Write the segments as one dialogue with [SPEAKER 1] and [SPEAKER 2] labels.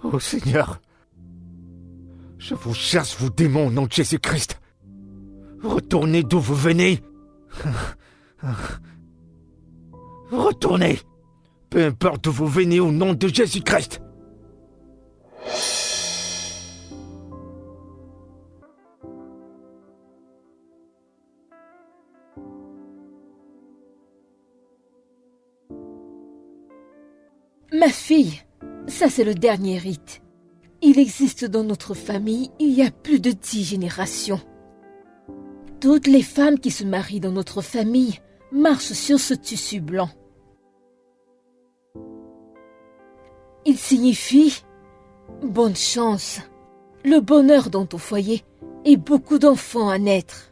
[SPEAKER 1] Oh Seigneur, je vous chasse, vous démons, au nom de Jésus-Christ. Retournez d'où vous venez. Retournez, peu importe d'où vous venez, au nom de Jésus-Christ.
[SPEAKER 2] Ma fille, ça c'est le dernier rite. Il existe dans notre famille il y a plus de 10 générations. Toutes les femmes qui se marient dans notre famille marchent sur ce tissu blanc. Il signifie bonne chance, le bonheur dans ton foyer et beaucoup d'enfants à naître.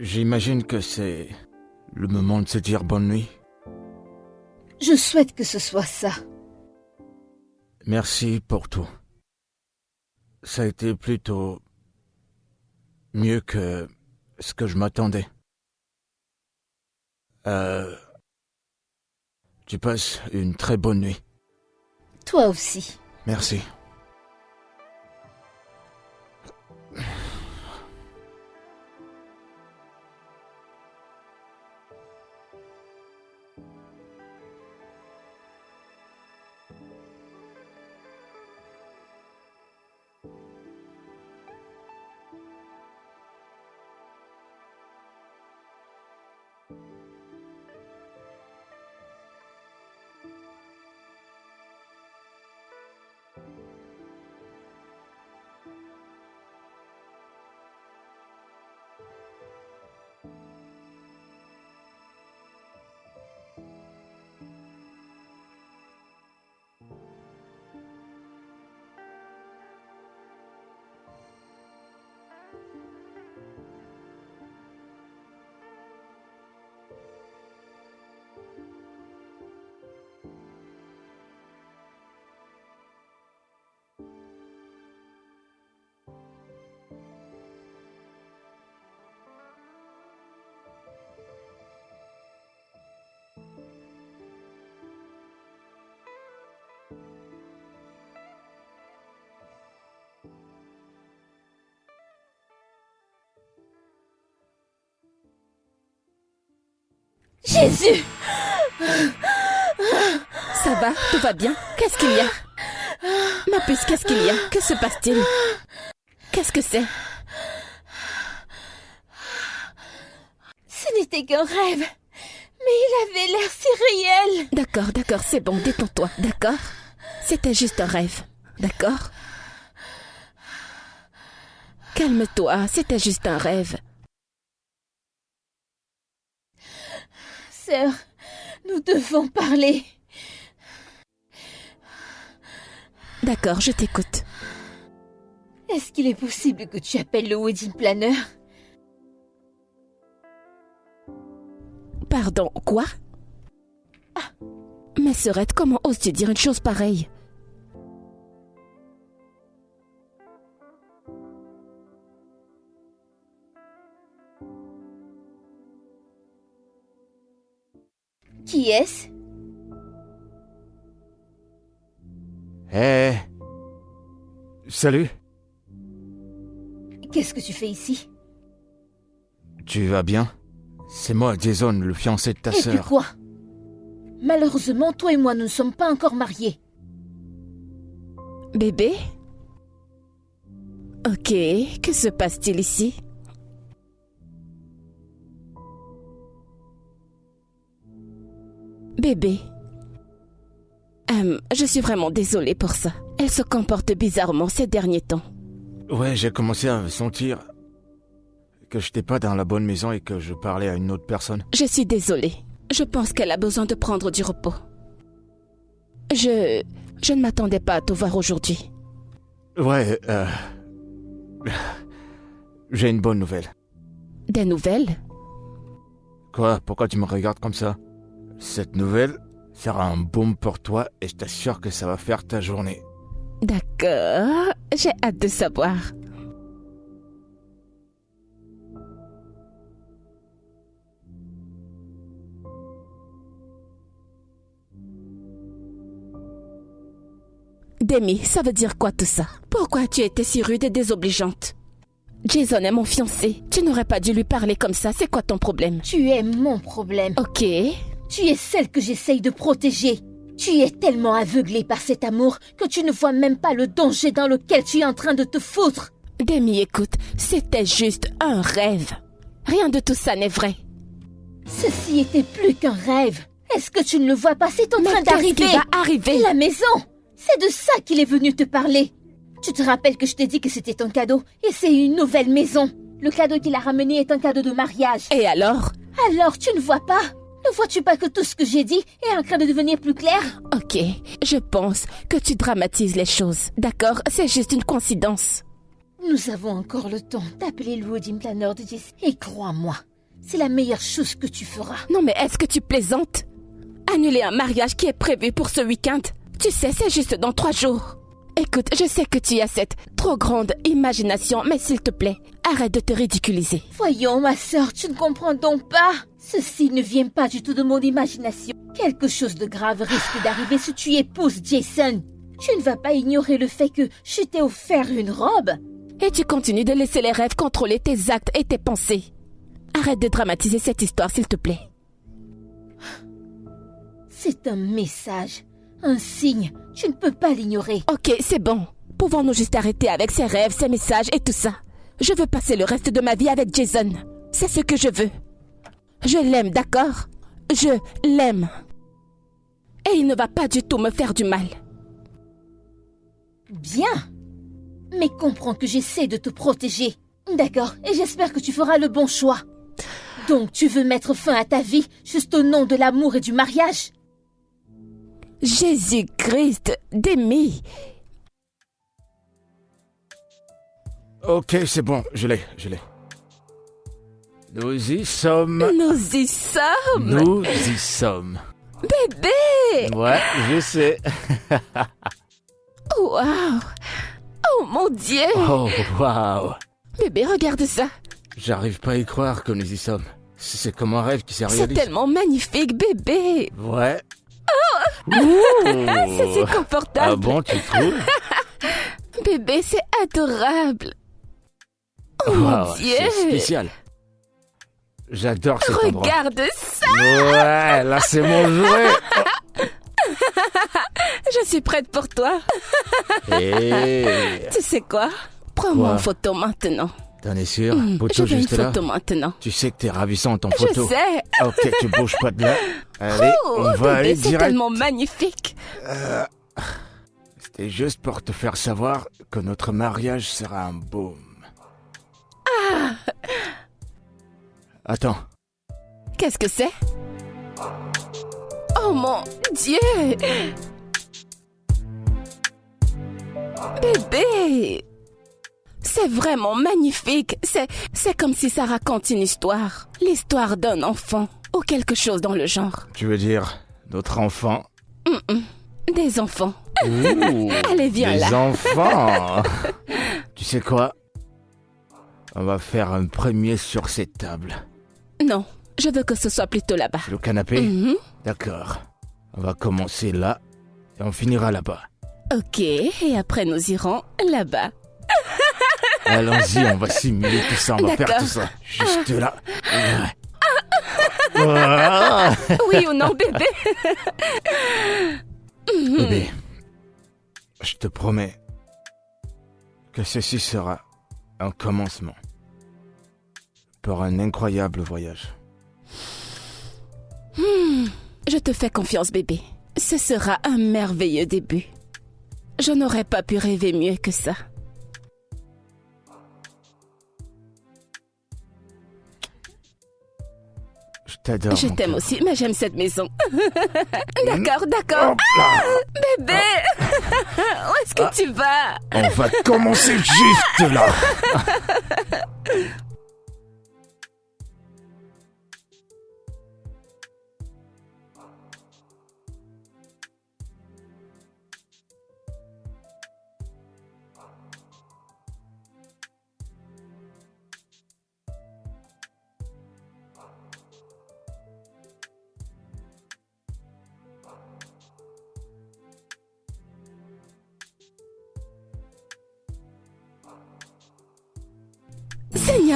[SPEAKER 1] J'imagine que c'est le moment de se dire bonne nuit.
[SPEAKER 2] Je souhaite que ce soit ça.
[SPEAKER 1] Merci pour tout. Ça a été plutôt mieux que ce que je m'attendais. Tu passes une très bonne nuit.
[SPEAKER 2] Toi aussi.
[SPEAKER 1] Merci.
[SPEAKER 2] Jésus!
[SPEAKER 3] Ça va? Tout va bien? Qu'est-ce qu'il y a? Ma puce, qu'est-ce qu'il y a? Que se passe-t-il? Qu'est-ce que c'est?
[SPEAKER 2] Ce n'était qu'un rêve, mais il avait l'air si réel.
[SPEAKER 3] D'accord, c'est bon, détends-toi, d'accord? C'était juste un rêve, d'accord? Calme-toi, c'était juste un rêve.
[SPEAKER 2] Sœur, nous devons parler.
[SPEAKER 3] D'accord, je t'écoute.
[SPEAKER 2] Est-ce qu'il est possible que tu appelles le wedding planner?
[SPEAKER 3] Pardon, quoi? Mais Sœurette, comment oses-tu dire une chose pareille?
[SPEAKER 2] Qui est-ce?
[SPEAKER 1] Salut.
[SPEAKER 2] Qu'est-ce que tu fais ici?
[SPEAKER 1] Tu vas bien? C'est moi, Jason, le fiancé de ta
[SPEAKER 2] Et puis
[SPEAKER 1] sœur.
[SPEAKER 2] quoi? Malheureusement, toi et moi, nous ne sommes pas encore mariés.
[SPEAKER 3] Bébé? Ok, que se passe-t-il ici? Bébé. Je suis vraiment désolée pour ça. Elle se comporte bizarrement ces derniers temps.
[SPEAKER 1] Ouais, j'ai commencé à sentir que j'étais pas dans la bonne maison et que je parlais à une autre personne.
[SPEAKER 3] Je suis désolée. Je pense qu'elle a besoin de prendre du repos. Je ne m'attendais pas à te voir aujourd'hui.
[SPEAKER 1] Ouais, j'ai une bonne nouvelle.
[SPEAKER 3] Des nouvelles?
[SPEAKER 1] Quoi? Pourquoi tu me regardes comme ça? Cette nouvelle, sera un baume pour toi et je t'assure que ça va faire ta journée.
[SPEAKER 3] D'accord, j'ai hâte de savoir. Demi, ça veut dire quoi tout ça? Pourquoi tu étais si rude et désobligeante? Jason est mon fiancé. Tu n'aurais pas dû lui parler comme ça. C'est quoi ton problème?
[SPEAKER 2] Tu es mon problème.
[SPEAKER 3] Ok.
[SPEAKER 2] Tu es celle que j'essaye de protéger. Tu es tellement aveuglée par cet amour que tu ne vois même pas le danger dans lequel tu es en train de te foutre.
[SPEAKER 3] Demi, écoute, c'était juste un rêve. Rien de tout ça n'est vrai.
[SPEAKER 2] Ceci était plus qu'un rêve. Est-ce que tu ne le vois pas? C'est en train
[SPEAKER 3] Mais qu'est-ce qui
[SPEAKER 2] d'arriver.
[SPEAKER 3] va arriver?
[SPEAKER 2] La maison. C'est de ça qu'il est venu te parler. Tu te rappelles que je t'ai dit que c'était un cadeau et c'est une nouvelle maison. Le cadeau qu'il a ramené est un cadeau de mariage.
[SPEAKER 3] Et alors?
[SPEAKER 2] Alors tu ne vois pas? Ne vois-tu pas que tout ce que j'ai dit est en train de devenir plus clair?
[SPEAKER 3] Ok, je pense que tu dramatises les choses. D'accord, c'est juste une coïncidence.
[SPEAKER 2] Nous avons encore le temps d'appeler le wedding planner de Jess. Et crois-moi, c'est la meilleure chose que tu feras.
[SPEAKER 3] Non mais est-ce que tu plaisantes? Annuler un mariage qui est prévu pour ce week-end? Tu sais, c'est juste dans 3 jours. Écoute, je sais que tu as cette trop grande imagination, mais s'il te plaît, arrête de te ridiculiser.
[SPEAKER 2] Voyons, ma sœur, tu ne comprends donc pas? Ceci ne vient pas du tout de mon imagination. Quelque chose de grave risque d'arriver si tu épouses Jason. Tu ne vas pas ignorer le fait que je t'ai offert une robe.
[SPEAKER 3] Et tu continues de laisser les rêves contrôler tes actes et tes pensées. Arrête de dramatiser cette histoire, s'il te plaît.
[SPEAKER 2] C'est un message, un signe. Tu ne peux pas l'ignorer.
[SPEAKER 3] Ok, c'est bon. Pouvons-nous juste arrêter avec ces rêves, ces messages et tout ça? Je veux passer le reste de ma vie avec Jason. C'est ce que je veux. Je l'aime, d'accord? Je l'aime. Et il ne va pas du tout me faire du mal.
[SPEAKER 2] Bien. Mais comprends que j'essaie de te protéger. D'accord, et j'espère que tu feras le bon choix. Donc tu veux mettre fin à ta vie juste au nom de l'amour et du mariage?
[SPEAKER 3] Jésus-Christ, Demi.
[SPEAKER 1] Ok, c'est bon, je l'ai. Nous y sommes.
[SPEAKER 3] Nous y sommes.
[SPEAKER 1] Nous y sommes.
[SPEAKER 3] Bébé.
[SPEAKER 1] Ouais, je sais.
[SPEAKER 3] Waouh. Oh mon Dieu.
[SPEAKER 1] Oh, waouh.
[SPEAKER 3] Bébé, regarde ça.
[SPEAKER 1] J'arrive pas à y croire que nous y sommes. C'est comme un rêve qui s'est
[SPEAKER 3] C'est
[SPEAKER 1] réalisé.
[SPEAKER 3] tellement magnifique, bébé.
[SPEAKER 1] Ouais.
[SPEAKER 3] Ça, c'est confortable.
[SPEAKER 1] Ah bon, tu trouves?
[SPEAKER 3] Bébé, c'est adorable. Oh mon
[SPEAKER 1] Waouh,
[SPEAKER 3] Dieu.
[SPEAKER 1] c'est spécial. J'adore cet endroit.
[SPEAKER 3] Regarde ça.
[SPEAKER 1] Ouais, là c'est mon jouet.
[SPEAKER 3] Je suis prête pour toi.
[SPEAKER 1] Hey.
[SPEAKER 3] Tu sais quoi? Prends-moi
[SPEAKER 1] Quoi?
[SPEAKER 3] en photo maintenant.
[SPEAKER 1] T'en es sûr?
[SPEAKER 3] Je
[SPEAKER 1] Photo
[SPEAKER 3] veux une
[SPEAKER 1] juste là?
[SPEAKER 3] photo maintenant.
[SPEAKER 1] Tu sais que t'es ravissante en
[SPEAKER 3] Je
[SPEAKER 1] photo.
[SPEAKER 3] sais.
[SPEAKER 1] Ok, tu bouges pas de là. Allez,
[SPEAKER 3] Oh,
[SPEAKER 1] on va
[SPEAKER 3] bébé,
[SPEAKER 1] aller
[SPEAKER 3] c'est
[SPEAKER 1] direct.
[SPEAKER 3] tellement magnifique.
[SPEAKER 1] C'était juste pour te faire savoir que notre mariage sera un baume. Attends,
[SPEAKER 3] Qu'est-ce que c'est? Oh mon Dieu! Bébé! C'est vraiment magnifique. C'est comme si ça raconte une histoire. L'histoire d'un enfant ou quelque chose dans le genre.
[SPEAKER 1] tu veux dire notre enfant?
[SPEAKER 3] Des enfants.
[SPEAKER 1] Ouh,
[SPEAKER 3] Allez, viens
[SPEAKER 1] des
[SPEAKER 3] là.
[SPEAKER 1] enfants. Tu sais quoi? On va faire un premier sur cette table.
[SPEAKER 3] Non, je veux que ce soit plutôt là-bas.
[SPEAKER 1] Le canapé?
[SPEAKER 3] Mhm.
[SPEAKER 1] D'accord. On va commencer là et on finira là-bas.
[SPEAKER 3] Ok, et après nous irons là-bas.
[SPEAKER 1] Allons-y, on va simuler tout ça, on va faire
[SPEAKER 3] D'accord.
[SPEAKER 1] tout ça. Juste là. Ouais. Ah.
[SPEAKER 3] Oui ou non, bébé?
[SPEAKER 1] Bébé, je te promets que ceci sera un commencement pour un incroyable voyage.
[SPEAKER 3] Je te fais confiance, bébé. Ce sera un merveilleux début. Je n'aurais pas pu rêver mieux que ça.
[SPEAKER 1] Je t'adore.
[SPEAKER 3] Je
[SPEAKER 1] mon
[SPEAKER 3] t'aime
[SPEAKER 1] cœur.
[SPEAKER 3] aussi, mais j'aime cette maison. D'accord, d'accord.
[SPEAKER 1] Hop là.
[SPEAKER 3] Bébé, où est-ce que tu vas?
[SPEAKER 1] On va commencer juste là.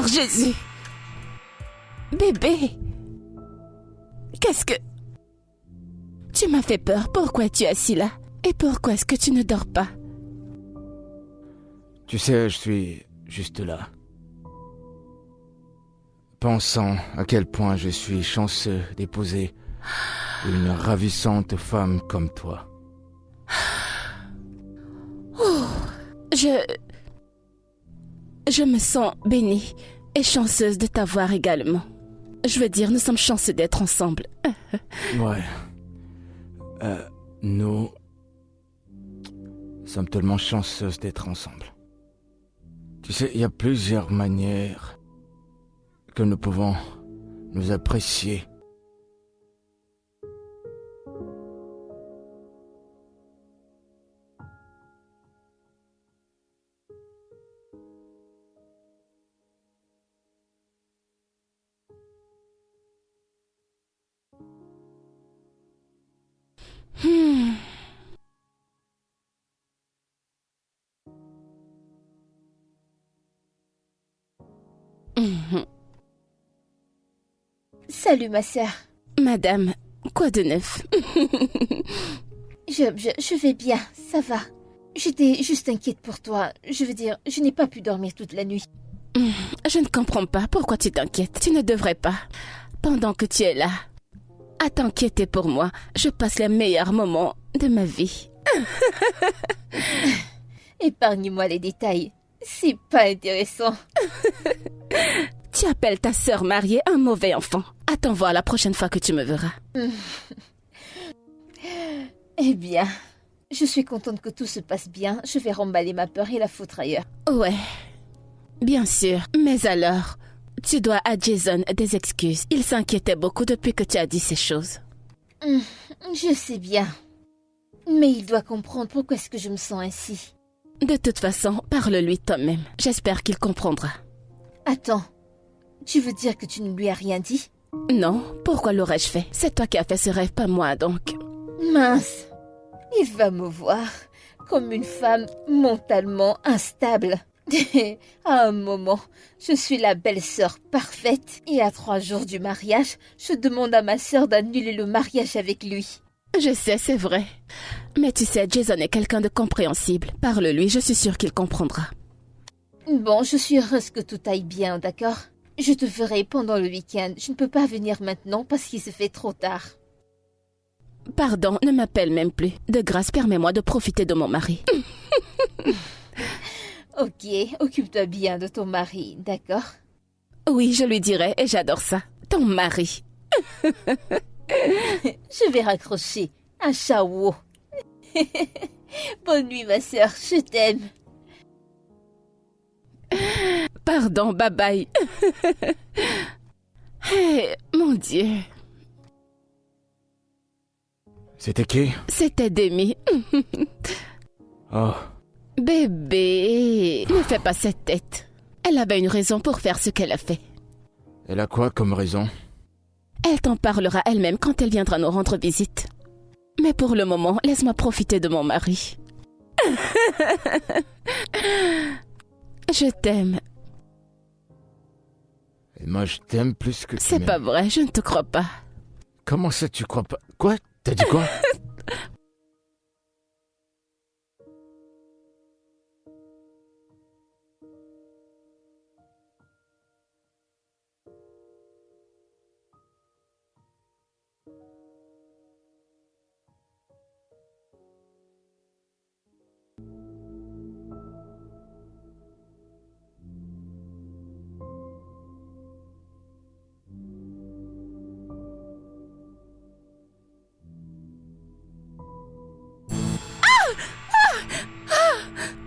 [SPEAKER 3] Seigneur Jésus. Bébé. Qu'est-ce que... Tu m'as fait peur. Pourquoi es-tu assis là? Et pourquoi est-ce que tu ne dors pas?
[SPEAKER 1] Tu sais, je suis juste là. Pensant à quel point je suis chanceux d'épouser une ravissante femme comme toi.
[SPEAKER 3] Je me sens bénie et chanceuse de t'avoir également. Je veux dire, nous sommes chanceux d'être ensemble.
[SPEAKER 1] Ouais. Nous sommes tellement chanceuses d'être ensemble. Tu sais, il y a plusieurs manières que nous pouvons nous apprécier.
[SPEAKER 2] Salut ma sœur.
[SPEAKER 3] Madame, quoi de neuf?
[SPEAKER 2] Je vais bien, ça va. J'étais juste inquiète pour toi. Je veux dire, je n'ai pas pu dormir toute la nuit.
[SPEAKER 3] Je ne comprends pas pourquoi tu t'inquiètes. Tu ne devrais pas. Pendant que tu es là, à t'inquiéter pour moi, je passe les meilleurs moments de ma vie.
[SPEAKER 2] Épargne-moi les détails. C'est pas intéressant.
[SPEAKER 3] Tu appelles ta sœur mariée un mauvais enfant. Attends voir la prochaine fois que tu me verras.
[SPEAKER 2] Eh bien, je suis contente que tout se passe bien. Je vais remballer ma peur et la foutre ailleurs.
[SPEAKER 3] Ouais, bien sûr. Mais alors, tu dois à Jason des excuses. Il s'inquiétait beaucoup depuis que tu as dit ces choses.
[SPEAKER 2] Je sais bien. Mais il doit comprendre pourquoi est-ce que je me sens ainsi.
[SPEAKER 3] De toute façon, parle-lui toi-même. J'espère qu'il comprendra.
[SPEAKER 2] Attends, tu veux dire que tu ne lui as rien dit?
[SPEAKER 3] Non, pourquoi l'aurais-je fait? C'est toi qui as fait ce rêve, pas moi donc.
[SPEAKER 2] Mince, il va me voir comme une femme mentalement instable. À un moment, je suis la belle-sœur parfaite et à 3 jours du mariage, je demande à ma sœur d'annuler le mariage avec lui.
[SPEAKER 3] Je sais, c'est vrai. Mais tu sais, Jason est quelqu'un de compréhensible. Parle-lui, je suis sûre qu'il comprendra.
[SPEAKER 2] Bon, je suis heureuse que tout aille bien, d'accord? Je te ferai pendant le week-end. Je ne peux pas venir maintenant parce qu'il se fait trop tard.
[SPEAKER 3] Pardon, ne m'appelle même plus. De grâce, permets-moi de profiter de mon mari.
[SPEAKER 2] Ok, occupe-toi bien de ton mari, d'accord?
[SPEAKER 3] Oui, je lui dirai et j'adore ça. Ton mari.
[SPEAKER 2] Je vais raccrocher un chaos. Bonne nuit, ma sœur, je t'aime.
[SPEAKER 3] Pardon, bye bye. Hey, mon Dieu.
[SPEAKER 1] C'était qui?
[SPEAKER 3] C'était Demi.
[SPEAKER 1] Oh,
[SPEAKER 3] Bébé, ne fais pas cette tête. Elle avait une raison pour faire ce qu'elle a fait.
[SPEAKER 1] elle a quoi comme raison?
[SPEAKER 3] Elle t'en parlera elle-même quand elle viendra nous rendre visite. Mais pour le moment, laisse-moi profiter de mon mari. Je t'aime.
[SPEAKER 1] Et moi, je t'aime plus que tu
[SPEAKER 3] C'est
[SPEAKER 1] m'aimes.
[SPEAKER 3] pas vrai, je ne te crois pas.
[SPEAKER 1] Comment ça, tu crois pas? Quoi? T'as dit quoi?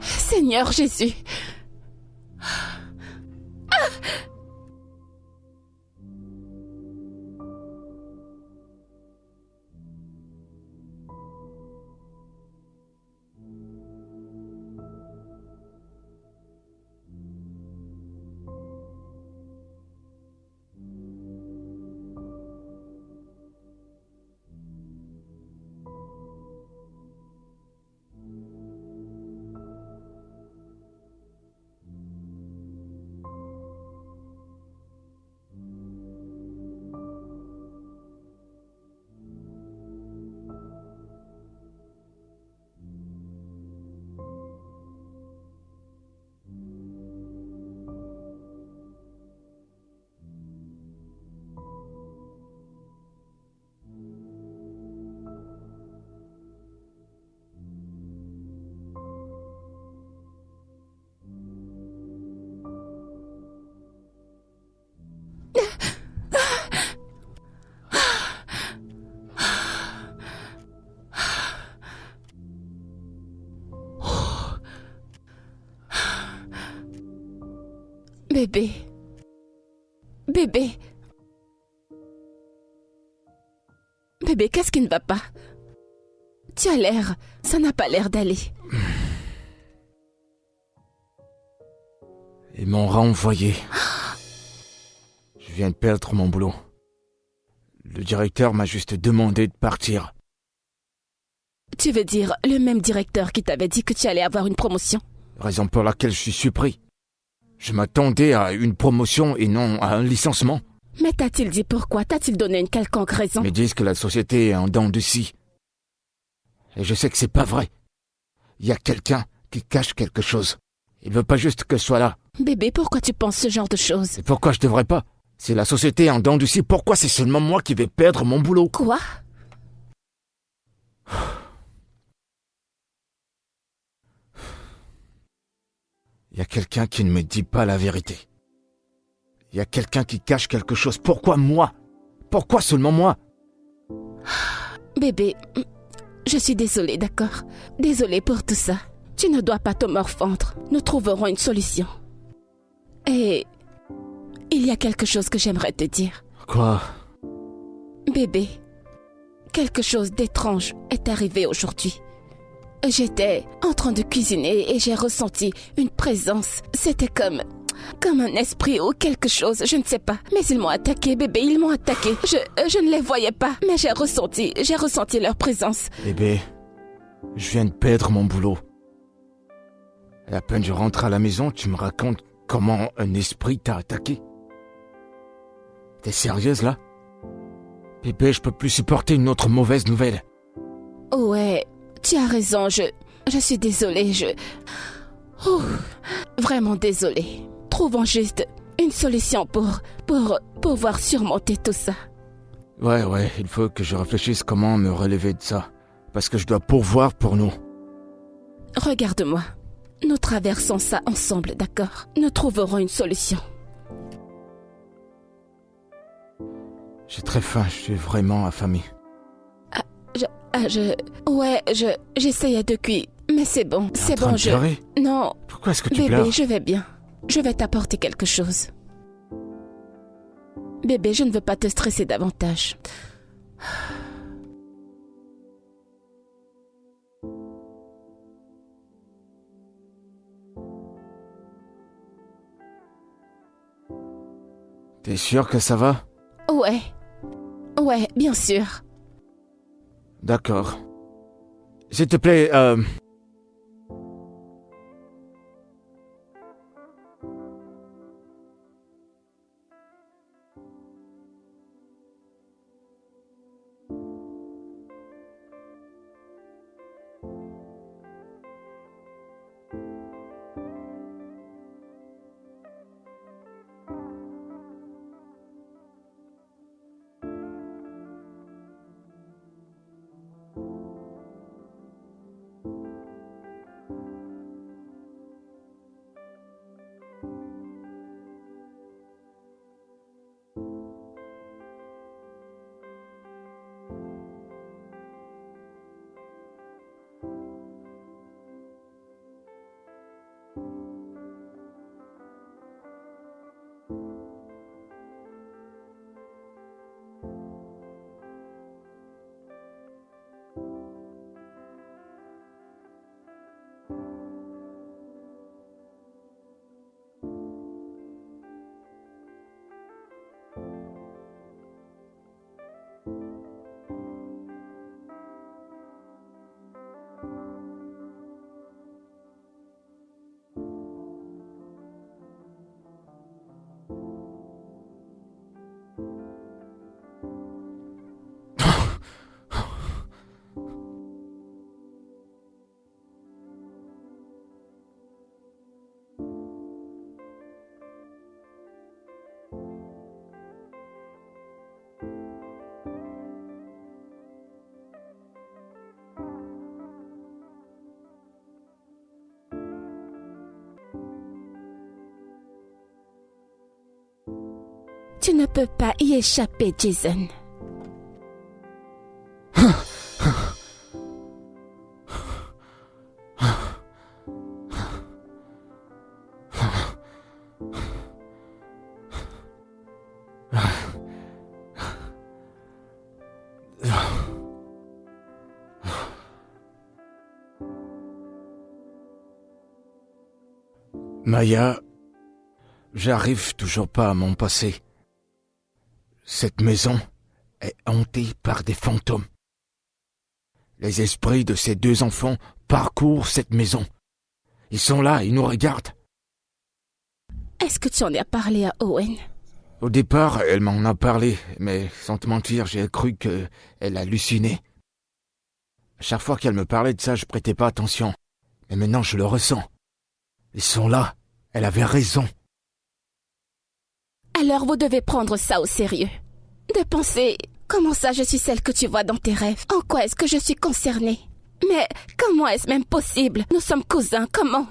[SPEAKER 3] Seigneur Jésus. Bébé. Bébé. Bébé, qu'est-ce qui ne va pas? Tu as l'air... Ça n'a pas l'air d'aller.
[SPEAKER 1] Ils m'ont renvoyé. Je viens de perdre mon boulot. Le directeur m'a juste demandé de partir.
[SPEAKER 3] Tu veux dire le même directeur qui t'avait dit que tu allais avoir une promotion?
[SPEAKER 1] Raison pour laquelle je suis surpris. Je m'attendais à une promotion et non à un licenciement.
[SPEAKER 3] Mais t'a-t-il dit pourquoi? T'a-t-il donné une quelconque raison?
[SPEAKER 1] Ils disent que la société est en dents de scie. Et je sais que c'est pas vrai. Il y a quelqu'un qui cache quelque chose. Il veut pas juste que je sois là.
[SPEAKER 3] Bébé, pourquoi tu penses ce genre de choses?
[SPEAKER 1] Et pourquoi je devrais pas? Si la société est en dents de scie, pourquoi c'est seulement moi qui vais perdre mon boulot?
[SPEAKER 3] Quoi?
[SPEAKER 1] Il y a quelqu'un qui ne me dit pas la vérité. Il y a quelqu'un qui cache quelque chose. Pourquoi moi? Pourquoi seulement moi?
[SPEAKER 3] Bébé, je suis désolée, d'accord? Désolée pour tout ça. Tu ne dois pas te morfondre. Nous trouverons une solution. Et il y a quelque chose que j'aimerais te dire.
[SPEAKER 1] Quoi?
[SPEAKER 3] Bébé, quelque chose d'étrange est arrivé aujourd'hui. J'étais en train de cuisiner et j'ai ressenti une présence. C'était comme un esprit ou quelque chose, je ne sais pas. Mais ils m'ont attaqué, bébé, ils m'ont attaqué. Je ne les voyais pas, mais j'ai ressenti leur présence.
[SPEAKER 1] Bébé, je viens de perdre mon boulot. Et à peine je rentre à la maison, tu me racontes comment un esprit t'a attaqué. T'es sérieuse là? Bébé, je peux plus supporter une autre mauvaise nouvelle.
[SPEAKER 3] Ouais, tu as raison, je suis désolée, vraiment désolée. Trouvons juste une solution pour pouvoir surmonter tout ça.
[SPEAKER 1] Ouais, il faut que je réfléchisse comment me relever de ça. Parce que je dois pourvoir pour nous.
[SPEAKER 3] Regarde-moi. Nous traversons ça ensemble, d'accord? Nous trouverons une solution.
[SPEAKER 1] J'ai très faim, je suis vraiment affamé.
[SPEAKER 3] J'essayais de cuire, mais c'est bon, c'est bon,
[SPEAKER 1] pleurer?
[SPEAKER 3] Non.
[SPEAKER 1] Pourquoi est-ce que tu
[SPEAKER 3] bébé,
[SPEAKER 1] pleures?
[SPEAKER 3] je vais bien. Je vais t'apporter quelque chose. Bébé, je ne veux pas te stresser davantage.
[SPEAKER 1] T'es sûr que ça va?
[SPEAKER 3] Ouais, bien sûr.
[SPEAKER 1] D'accord. S'il te plaît,
[SPEAKER 3] Tu ne peux pas y échapper, Jason.
[SPEAKER 1] Maya, j'arrive toujours pas à m'en passer. Cette maison est hantée par des fantômes. Les esprits de ces 2 enfants parcourent cette maison. Ils sont là, ils nous regardent.
[SPEAKER 3] Est-ce que tu en as parlé à Owen?
[SPEAKER 1] Au départ, elle m'en a parlé, mais sans te mentir, j'ai cru qu'elle hallucinait. Chaque fois qu'elle me parlait de ça, je prêtais pas attention. Mais maintenant, je le ressens. Ils sont là. Elle avait raison.
[SPEAKER 3] Alors vous devez prendre ça au sérieux. De penser, comment ça je suis celle que tu vois dans tes rêves? En quoi est-ce que je suis concernée? Mais comment est-ce même possible? Nous sommes cousins, comment?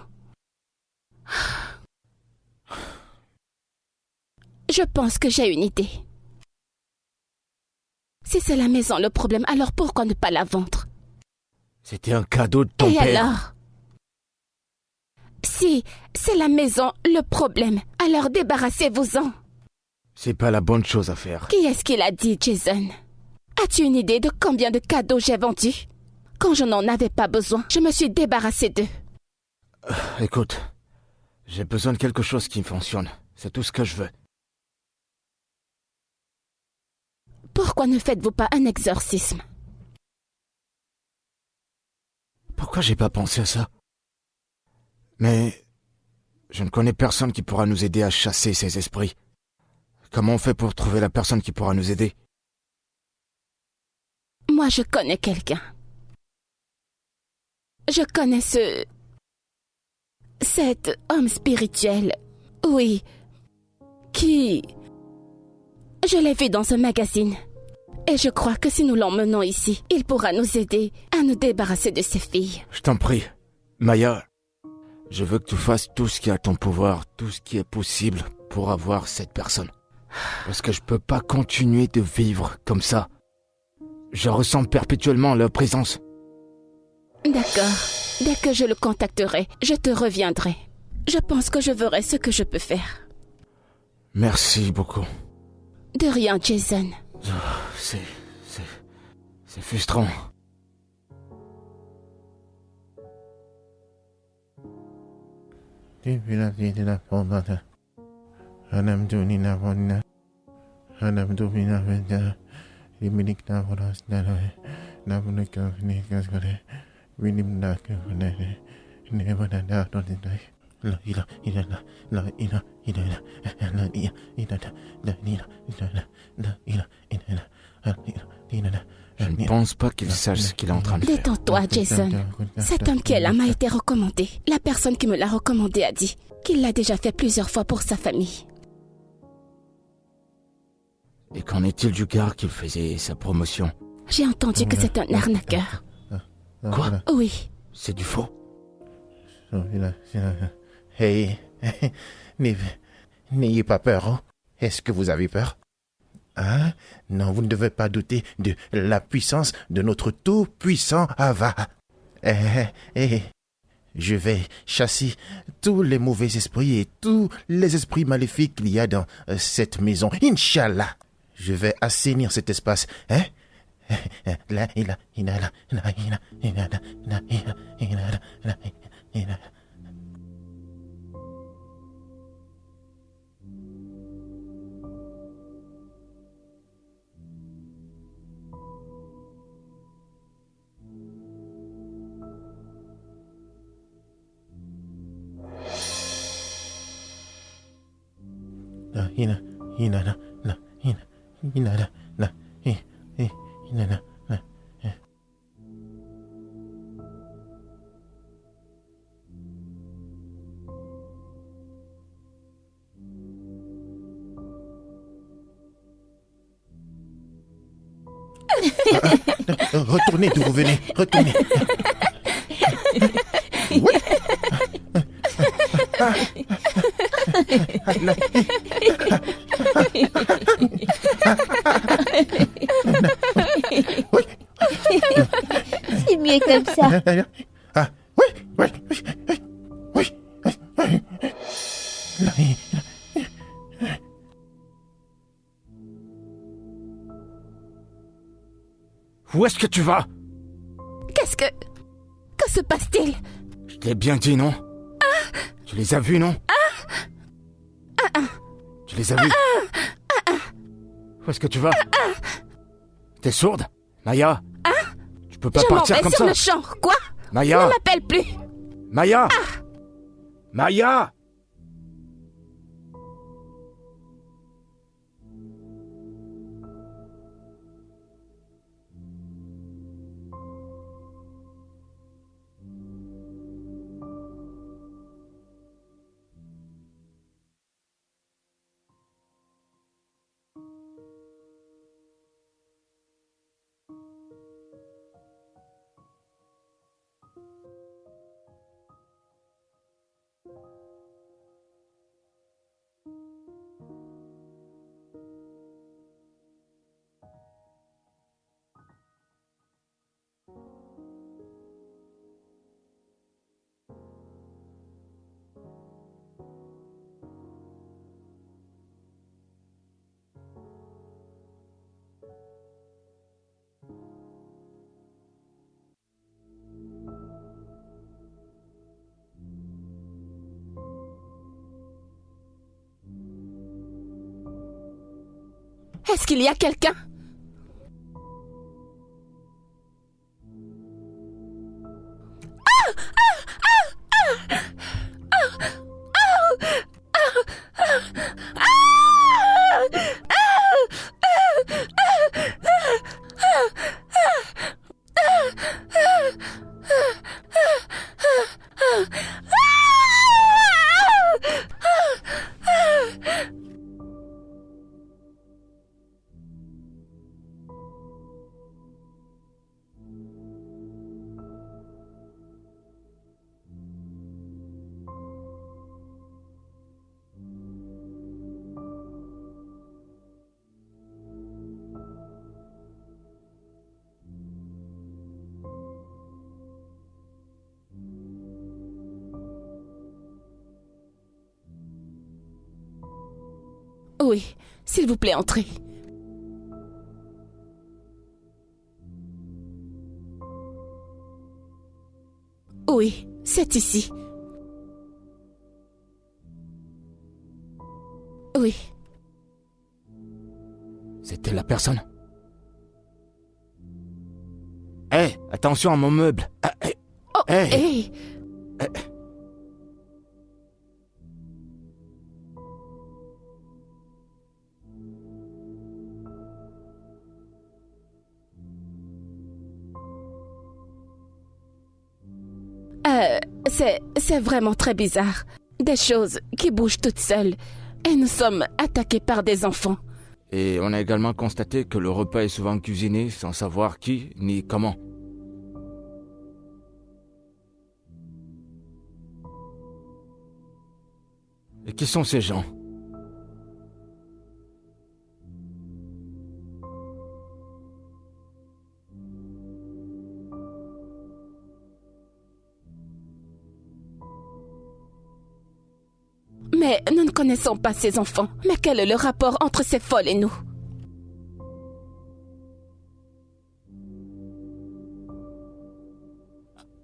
[SPEAKER 3] Je pense que j'ai une idée. Si c'est la maison le problème, alors pourquoi ne pas la vendre?
[SPEAKER 1] C'était un cadeau de ton
[SPEAKER 3] Et
[SPEAKER 1] père.
[SPEAKER 3] alors? Si c'est la maison le problème, alors débarrassez-vous-en.
[SPEAKER 1] C'est pas la bonne chose à faire.
[SPEAKER 3] Qui est-ce qui l'a dit, Jason? As-tu une idée de combien de cadeaux j'ai vendus? Quand je n'en avais pas besoin, je me suis débarrassée d'eux.
[SPEAKER 1] Écoute, j'ai besoin de quelque chose qui fonctionne. C'est tout ce que je veux.
[SPEAKER 3] Pourquoi ne faites-vous pas un exorcisme?
[SPEAKER 1] Pourquoi j'ai pas pensé à ça? Mais je ne connais personne qui pourra nous aider à chasser ces esprits. Comment on fait pour trouver la personne qui pourra nous aider?
[SPEAKER 3] Moi, je connais quelqu'un. Je connais cet homme spirituel, oui, qui... Je l'ai vu dans un magazine. Et je crois que si nous l'emmenons ici, il pourra nous aider à nous débarrasser de ces filles.
[SPEAKER 1] Je t'en prie, Maya, je veux que tu fasses tout ce qui est à ton pouvoir, tout ce qui est possible pour avoir cette personne. Parce que je peux pas continuer de vivre comme ça. Je ressens perpétuellement leur présence.
[SPEAKER 3] D'accord. Dès que je le contacterai, je te reviendrai. Je pense que je verrai ce que je peux faire.
[SPEAKER 1] Merci beaucoup.
[SPEAKER 3] De rien, Jason.
[SPEAKER 1] C'est frustrant. Je ne pense pas qu'il sache ce qu'il est en train de faire.
[SPEAKER 3] Détends-toi, Jason. Cet homme qui est là m'a été recommandé. La personne qui me l'a recommandé a dit qu'il l'a déjà fait plusieurs fois pour sa famille.
[SPEAKER 1] Et qu'en est-il du gars qui faisait sa promotion?
[SPEAKER 3] J'ai entendu que c'est un arnaqueur.
[SPEAKER 1] Quoi?
[SPEAKER 3] Oui.
[SPEAKER 1] C'est du faux?
[SPEAKER 4] Hey, n'ayez pas peur, hein? Est-ce que vous avez peur? Hein? Non, vous ne devez pas douter de la puissance de notre tout-puissant Ava. Je vais chasser tous les mauvais esprits et tous les esprits maléfiques qu'il y a dans cette maison. Inch'Allah, je vais assainir cet espace. Hein? Retournez d'où vous venez, retournez. Oui.
[SPEAKER 2] C'est mieux comme ça.
[SPEAKER 4] Ah, oui, oui, oui, oui, oui.
[SPEAKER 1] Où est-ce que tu vas?
[SPEAKER 3] Que se passe-t-il?
[SPEAKER 1] Je t'ai bien dit, non? Tu Tu les as vus, non? Tu les as vus? Où est-ce que tu vas? T'es sourde? Maya? Tu peux pas
[SPEAKER 3] Je m'en
[SPEAKER 1] partir
[SPEAKER 3] vais
[SPEAKER 1] comme
[SPEAKER 3] sur
[SPEAKER 1] ça.
[SPEAKER 3] le champ. Quoi?
[SPEAKER 1] Maya?
[SPEAKER 3] Ne m'appelle plus.
[SPEAKER 1] Maya? Maya?
[SPEAKER 3] Est-ce qu'il y a quelqu'un? Oui, s'il vous plaît, entrez. Oui, c'est ici. Oui.
[SPEAKER 1] C'était la personne. Hé, attention à mon meuble.
[SPEAKER 3] Oh,
[SPEAKER 1] Hey.
[SPEAKER 3] hey. C'est vraiment très bizarre. Des choses qui bougent toutes seules. Et nous sommes attaqués par des enfants.
[SPEAKER 1] Et on a également constaté que le repas est souvent cuisiné sans savoir qui ni comment. Et qui sont ces gens?
[SPEAKER 3] Mais nous ne connaissons pas ces enfants. Mais quel est le rapport entre ces folles et nous?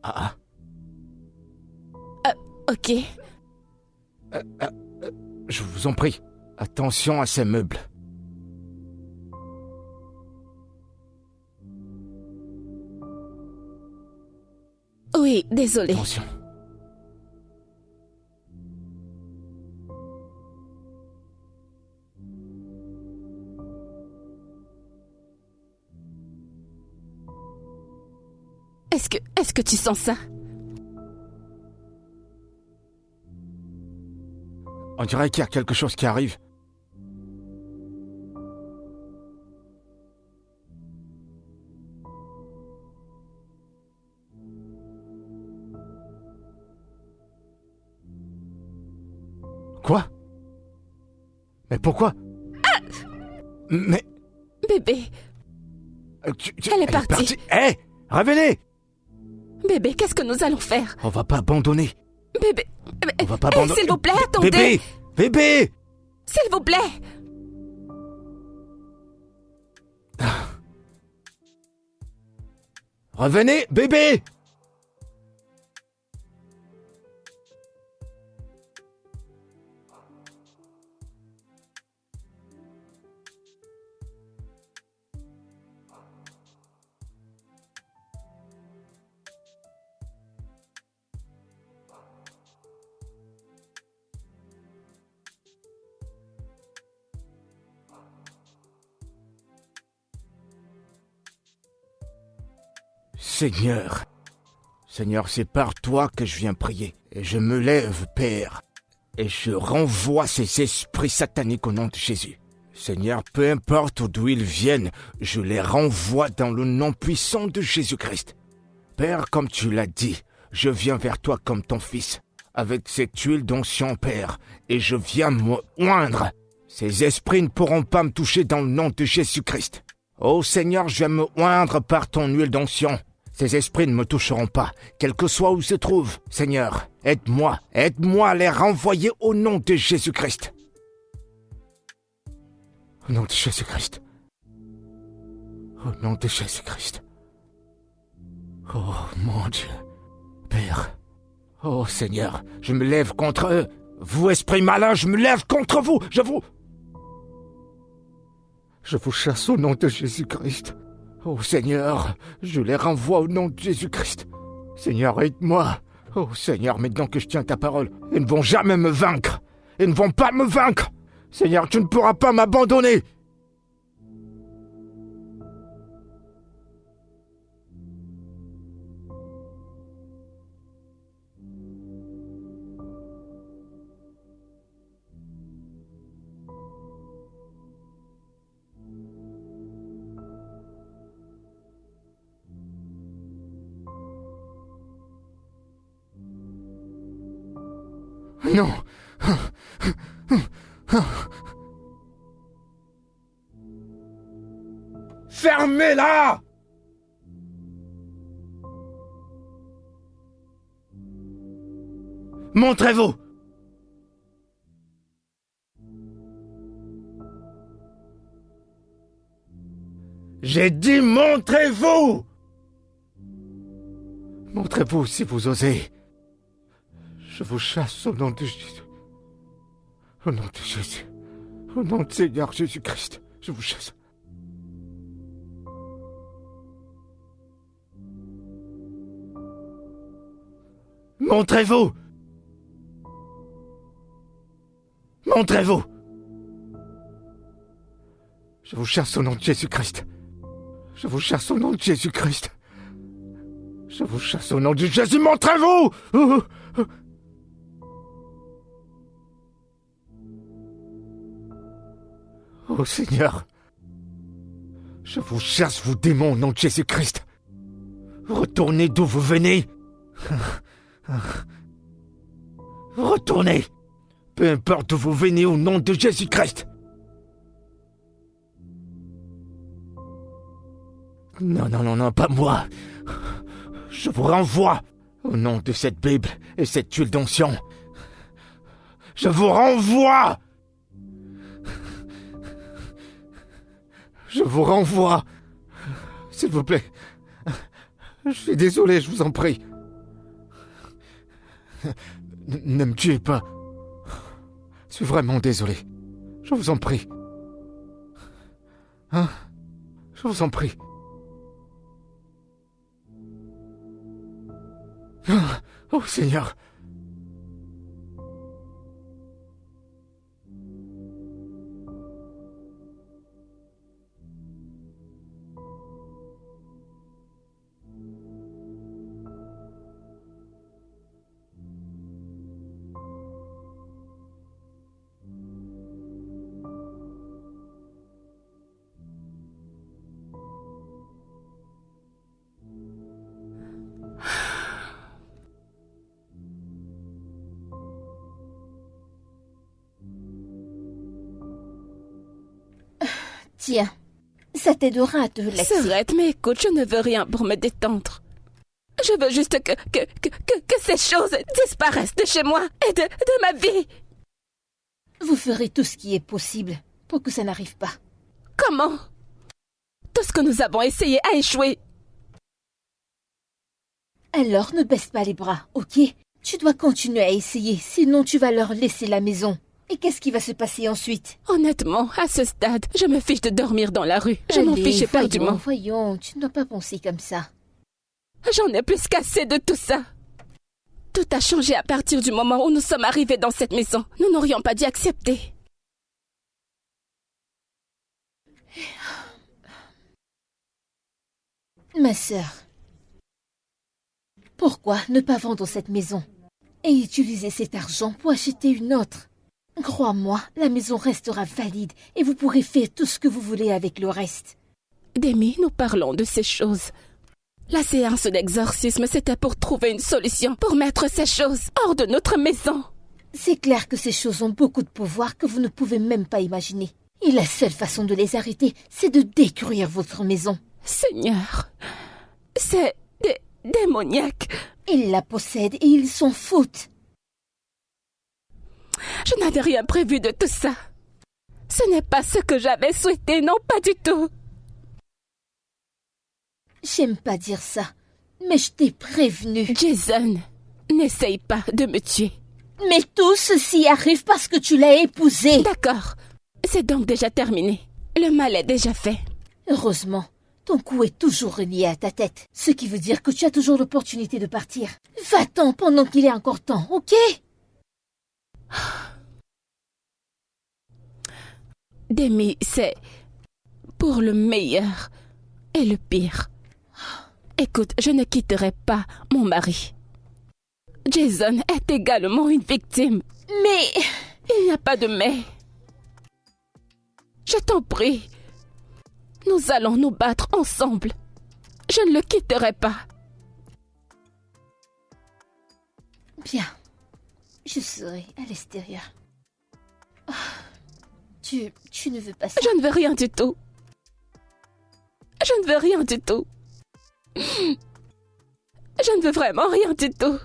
[SPEAKER 1] Ah.
[SPEAKER 3] Ok.
[SPEAKER 1] Je vous en prie, attention à ces meubles.
[SPEAKER 3] Oui, désolé.
[SPEAKER 1] Attention.
[SPEAKER 3] Est-ce que tu sens ça?
[SPEAKER 1] On dirait qu'il y a quelque chose qui arrive. Quoi? Mais pourquoi? Mais...
[SPEAKER 3] Bébé, elle est partie.
[SPEAKER 1] Hé, revenez!
[SPEAKER 3] Bébé, qu'est-ce que nous allons faire?
[SPEAKER 1] On va pas abandonner.
[SPEAKER 3] Bébé,
[SPEAKER 1] On va pas abandonner.
[SPEAKER 3] s'il vous plaît, attendez.
[SPEAKER 1] Bébé! Bébé!
[SPEAKER 3] S'il vous plaît.
[SPEAKER 1] Revenez, bébé! Seigneur. Seigneur, c'est par toi que je viens prier. Et je me lève, Père, et je renvoie ces esprits sataniques au nom de Jésus. Seigneur, peu importe d'où ils viennent, je les renvoie dans le nom puissant de Jésus-Christ. Père, comme tu l'as dit, je viens vers toi comme ton fils, avec cette huile d'onction, Père, et je viens me oindre. Ces esprits ne pourront pas me toucher dans le nom de Jésus-Christ. Ô Seigneur, je viens me oindre par ton huile d'onction. Ces esprits ne me toucheront pas, quel que soit où ils se trouvent. Seigneur, aide-moi à les renvoyer au nom de Jésus-Christ. Au nom de Jésus-Christ. Au nom de Jésus-Christ. Oh mon Dieu. Père. Oh Seigneur, je me lève contre eux. Vous, esprit malin, je me lève contre vous. Je vous chasse au nom de Jésus-Christ. Oh Seigneur, je les renvoie au nom de Jésus-Christ. Seigneur, aide-moi. Oh Seigneur, maintenant que je tiens ta parole, ils ne vont jamais me vaincre. Ils ne vont pas me vaincre. Seigneur, tu ne pourras pas m'abandonner. Non. Fermez-la! Montrez-vous! J'ai dit montrez-vous! Montrez-vous si vous osez. Je vous chasse au nom de Jésus. Au nom de Jésus. Au nom de Seigneur Jésus-Christ. Je vous chasse. Montrez-vous! Montrez-vous! Je vous chasse au nom de Jésus-Christ. Je vous chasse au nom de Jésus-Christ. Je vous chasse au nom de Jésus. Montrez-vous! Oh Seigneur, je vous chasse, vous démons, au nom de Jésus-Christ. Retournez d'où vous venez. Retournez. Peu importe d'où vous venez, au nom de Jésus-Christ. Non, pas moi. Je vous renvoie au nom de cette Bible et cette huile d'onction. Je vous renvoie. Je vous renvoie. S'il vous plaît. Je suis désolé, je vous en prie. Ne me tuez pas. Je suis vraiment désolé. Je vous en prie. Hein? Je vous en prie. Oh Seigneur.
[SPEAKER 2] Tiens, ça t'aidera à te relaxer.
[SPEAKER 3] Serrette, mais écoute, je ne veux rien pour me détendre. Je veux juste que ces choses disparaissent de chez moi et de ma vie.
[SPEAKER 2] Vous ferez tout ce qui est possible pour que ça n'arrive pas.
[SPEAKER 3] Comment? Tout ce que nous avons essayé a échoué.
[SPEAKER 2] Alors ne baisse pas les bras, ok? Tu dois continuer à essayer, sinon tu vas leur laisser la maison. Et qu'est-ce qui va se passer ensuite?
[SPEAKER 3] Honnêtement, à ce stade, je me fiche de dormir dans la rue. Je m'en fiche éperdument.
[SPEAKER 2] Voyons, tu ne dois pas penser comme ça.
[SPEAKER 3] J'en ai plus qu'assez de tout ça. Tout a changé à partir du moment où nous sommes arrivés dans cette maison. Nous n'aurions pas dû accepter.
[SPEAKER 2] Ma sœur, Pourquoi ne pas vendre cette maison et utiliser cet argent pour acheter une autre? Crois-moi, la maison restera valide et vous pourrez faire tout ce que vous voulez avec le reste.
[SPEAKER 3] Demi, nous parlons de ces choses. La séance d'exorcisme, c'était pour trouver une solution, pour mettre ces choses hors de notre maison.
[SPEAKER 2] C'est clair que ces choses ont beaucoup de pouvoir que vous ne pouvez même pas imaginer. Et la seule façon de les arrêter, c'est de détruire votre maison.
[SPEAKER 3] Seigneur, c'est démoniaque.
[SPEAKER 2] Ils la possèdent et ils s'en foutent.
[SPEAKER 3] Je n'avais rien prévu de tout ça. Ce n'est pas ce que j'avais souhaité, non, pas du tout.
[SPEAKER 2] J'aime pas dire ça, mais je t'ai prévenu.
[SPEAKER 3] Jason, n'essaye pas de me tuer.
[SPEAKER 2] Mais tout ceci arrive parce que tu l'as épousé.
[SPEAKER 3] D'accord, c'est donc déjà terminé. Le mal est déjà fait.
[SPEAKER 2] Heureusement, ton cou est toujours relié à ta tête, ce qui veut dire que tu as toujours l'opportunité de partir. Va-t'en pendant qu'il est encore temps, ok?
[SPEAKER 3] Demi, c'est pour le meilleur et le pire. Écoute, je ne quitterai pas mon mari. Jason est également une victime.
[SPEAKER 2] Mais...
[SPEAKER 3] Il n'y a pas de mais. Je t'en prie. Nous allons nous battre ensemble. Je ne le quitterai pas.
[SPEAKER 2] Bien. Je serai à l'extérieur. Oh, tu ne veux pas ça?
[SPEAKER 3] Je ne veux rien du tout. Je ne veux rien du tout. Je ne veux vraiment rien du tout.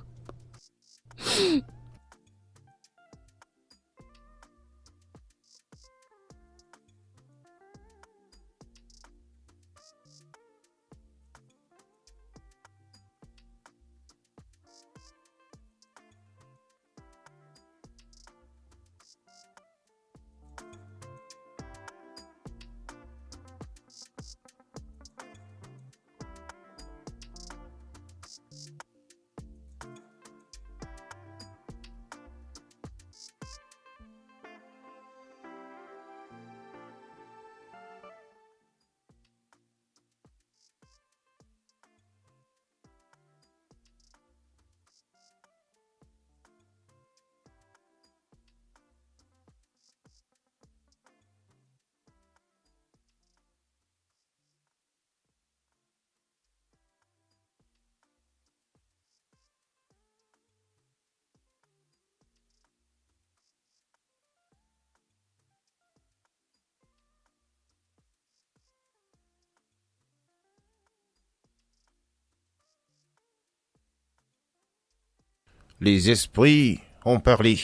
[SPEAKER 4] Les esprits ont parlé.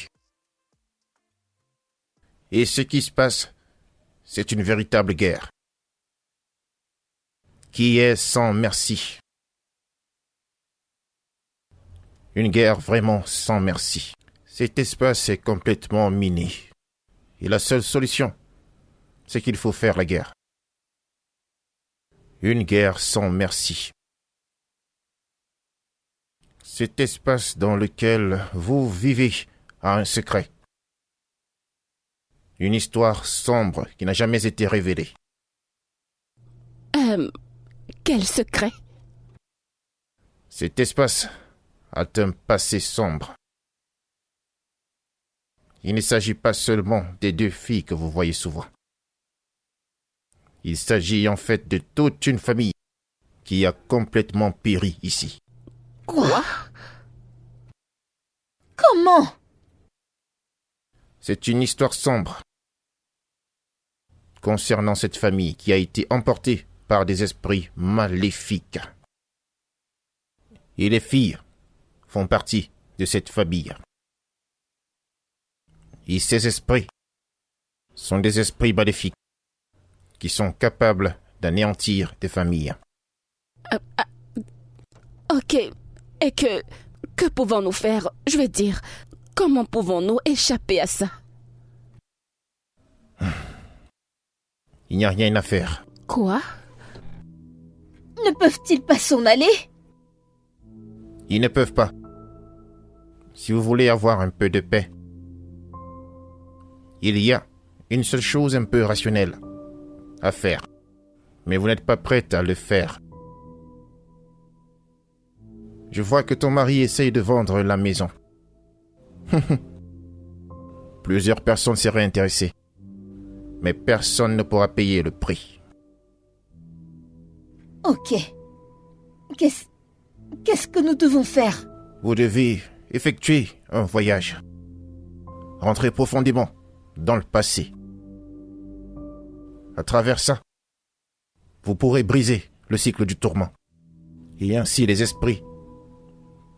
[SPEAKER 4] Et ce qui se passe, c'est une véritable guerre qui est sans merci. Une guerre vraiment sans merci. Cet espace est complètement miné. Et la seule solution, c'est qu'il faut faire la guerre. Une guerre sans merci. Cet espace dans lequel vous vivez a un secret. Une histoire sombre qui n'a jamais été révélée.
[SPEAKER 3] Quel secret?
[SPEAKER 4] Cet espace a un passé sombre. Il ne s'agit pas seulement des deux filles que vous voyez souvent. Il s'agit en fait de toute une famille qui a complètement péri ici.
[SPEAKER 3] Quoi?
[SPEAKER 2] Comment?
[SPEAKER 4] C'est une histoire sombre concernant cette famille qui a été emportée par des esprits maléfiques. Et les filles font partie de cette famille. Et ces esprits sont des esprits maléfiques qui sont capables d'anéantir des familles.
[SPEAKER 3] Ok. Et que pouvons-nous faire? Je veux dire, comment pouvons-nous échapper à ça?
[SPEAKER 4] Il n'y a rien à faire.
[SPEAKER 3] Quoi?
[SPEAKER 2] Ne peuvent-ils pas s'en aller?
[SPEAKER 4] Ils ne peuvent pas. Si vous voulez avoir un peu de paix, il y a une seule chose un peu rationnelle à faire. Mais vous n'êtes pas prête à le faire. Je vois que ton mari essaye de vendre la maison. Plusieurs personnes seraient intéressées. Mais personne ne pourra payer le prix.
[SPEAKER 2] Ok. Qu'est-ce que nous devons faire?
[SPEAKER 4] Vous devez effectuer un voyage. Rentrez profondément dans le passé. À travers ça, vous pourrez briser le cycle du tourment. Et ainsi les esprits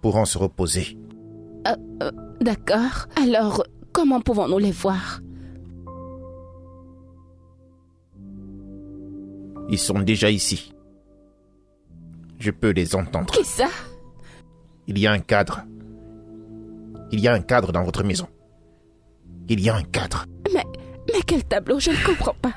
[SPEAKER 4] pourront se reposer.
[SPEAKER 3] D'accord. Alors, comment pouvons-nous les voir?
[SPEAKER 4] Ils sont déjà ici. Je peux les entendre.
[SPEAKER 3] Qui ça?
[SPEAKER 4] Il y a un cadre. Il y a un cadre dans votre maison. Il y a un cadre.
[SPEAKER 3] Mais quel tableau? Je ne comprends pas.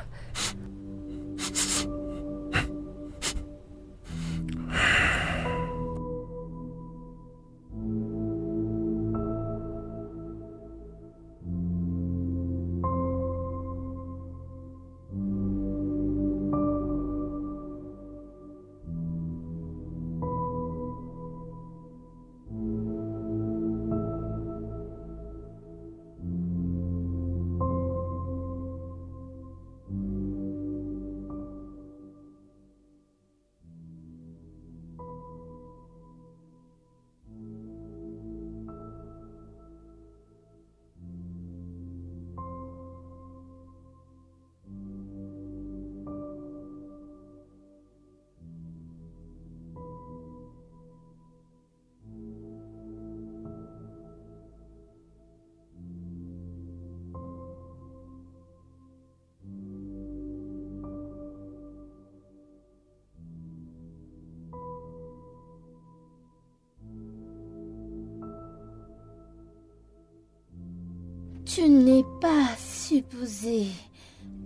[SPEAKER 2] Tu n'es pas supposé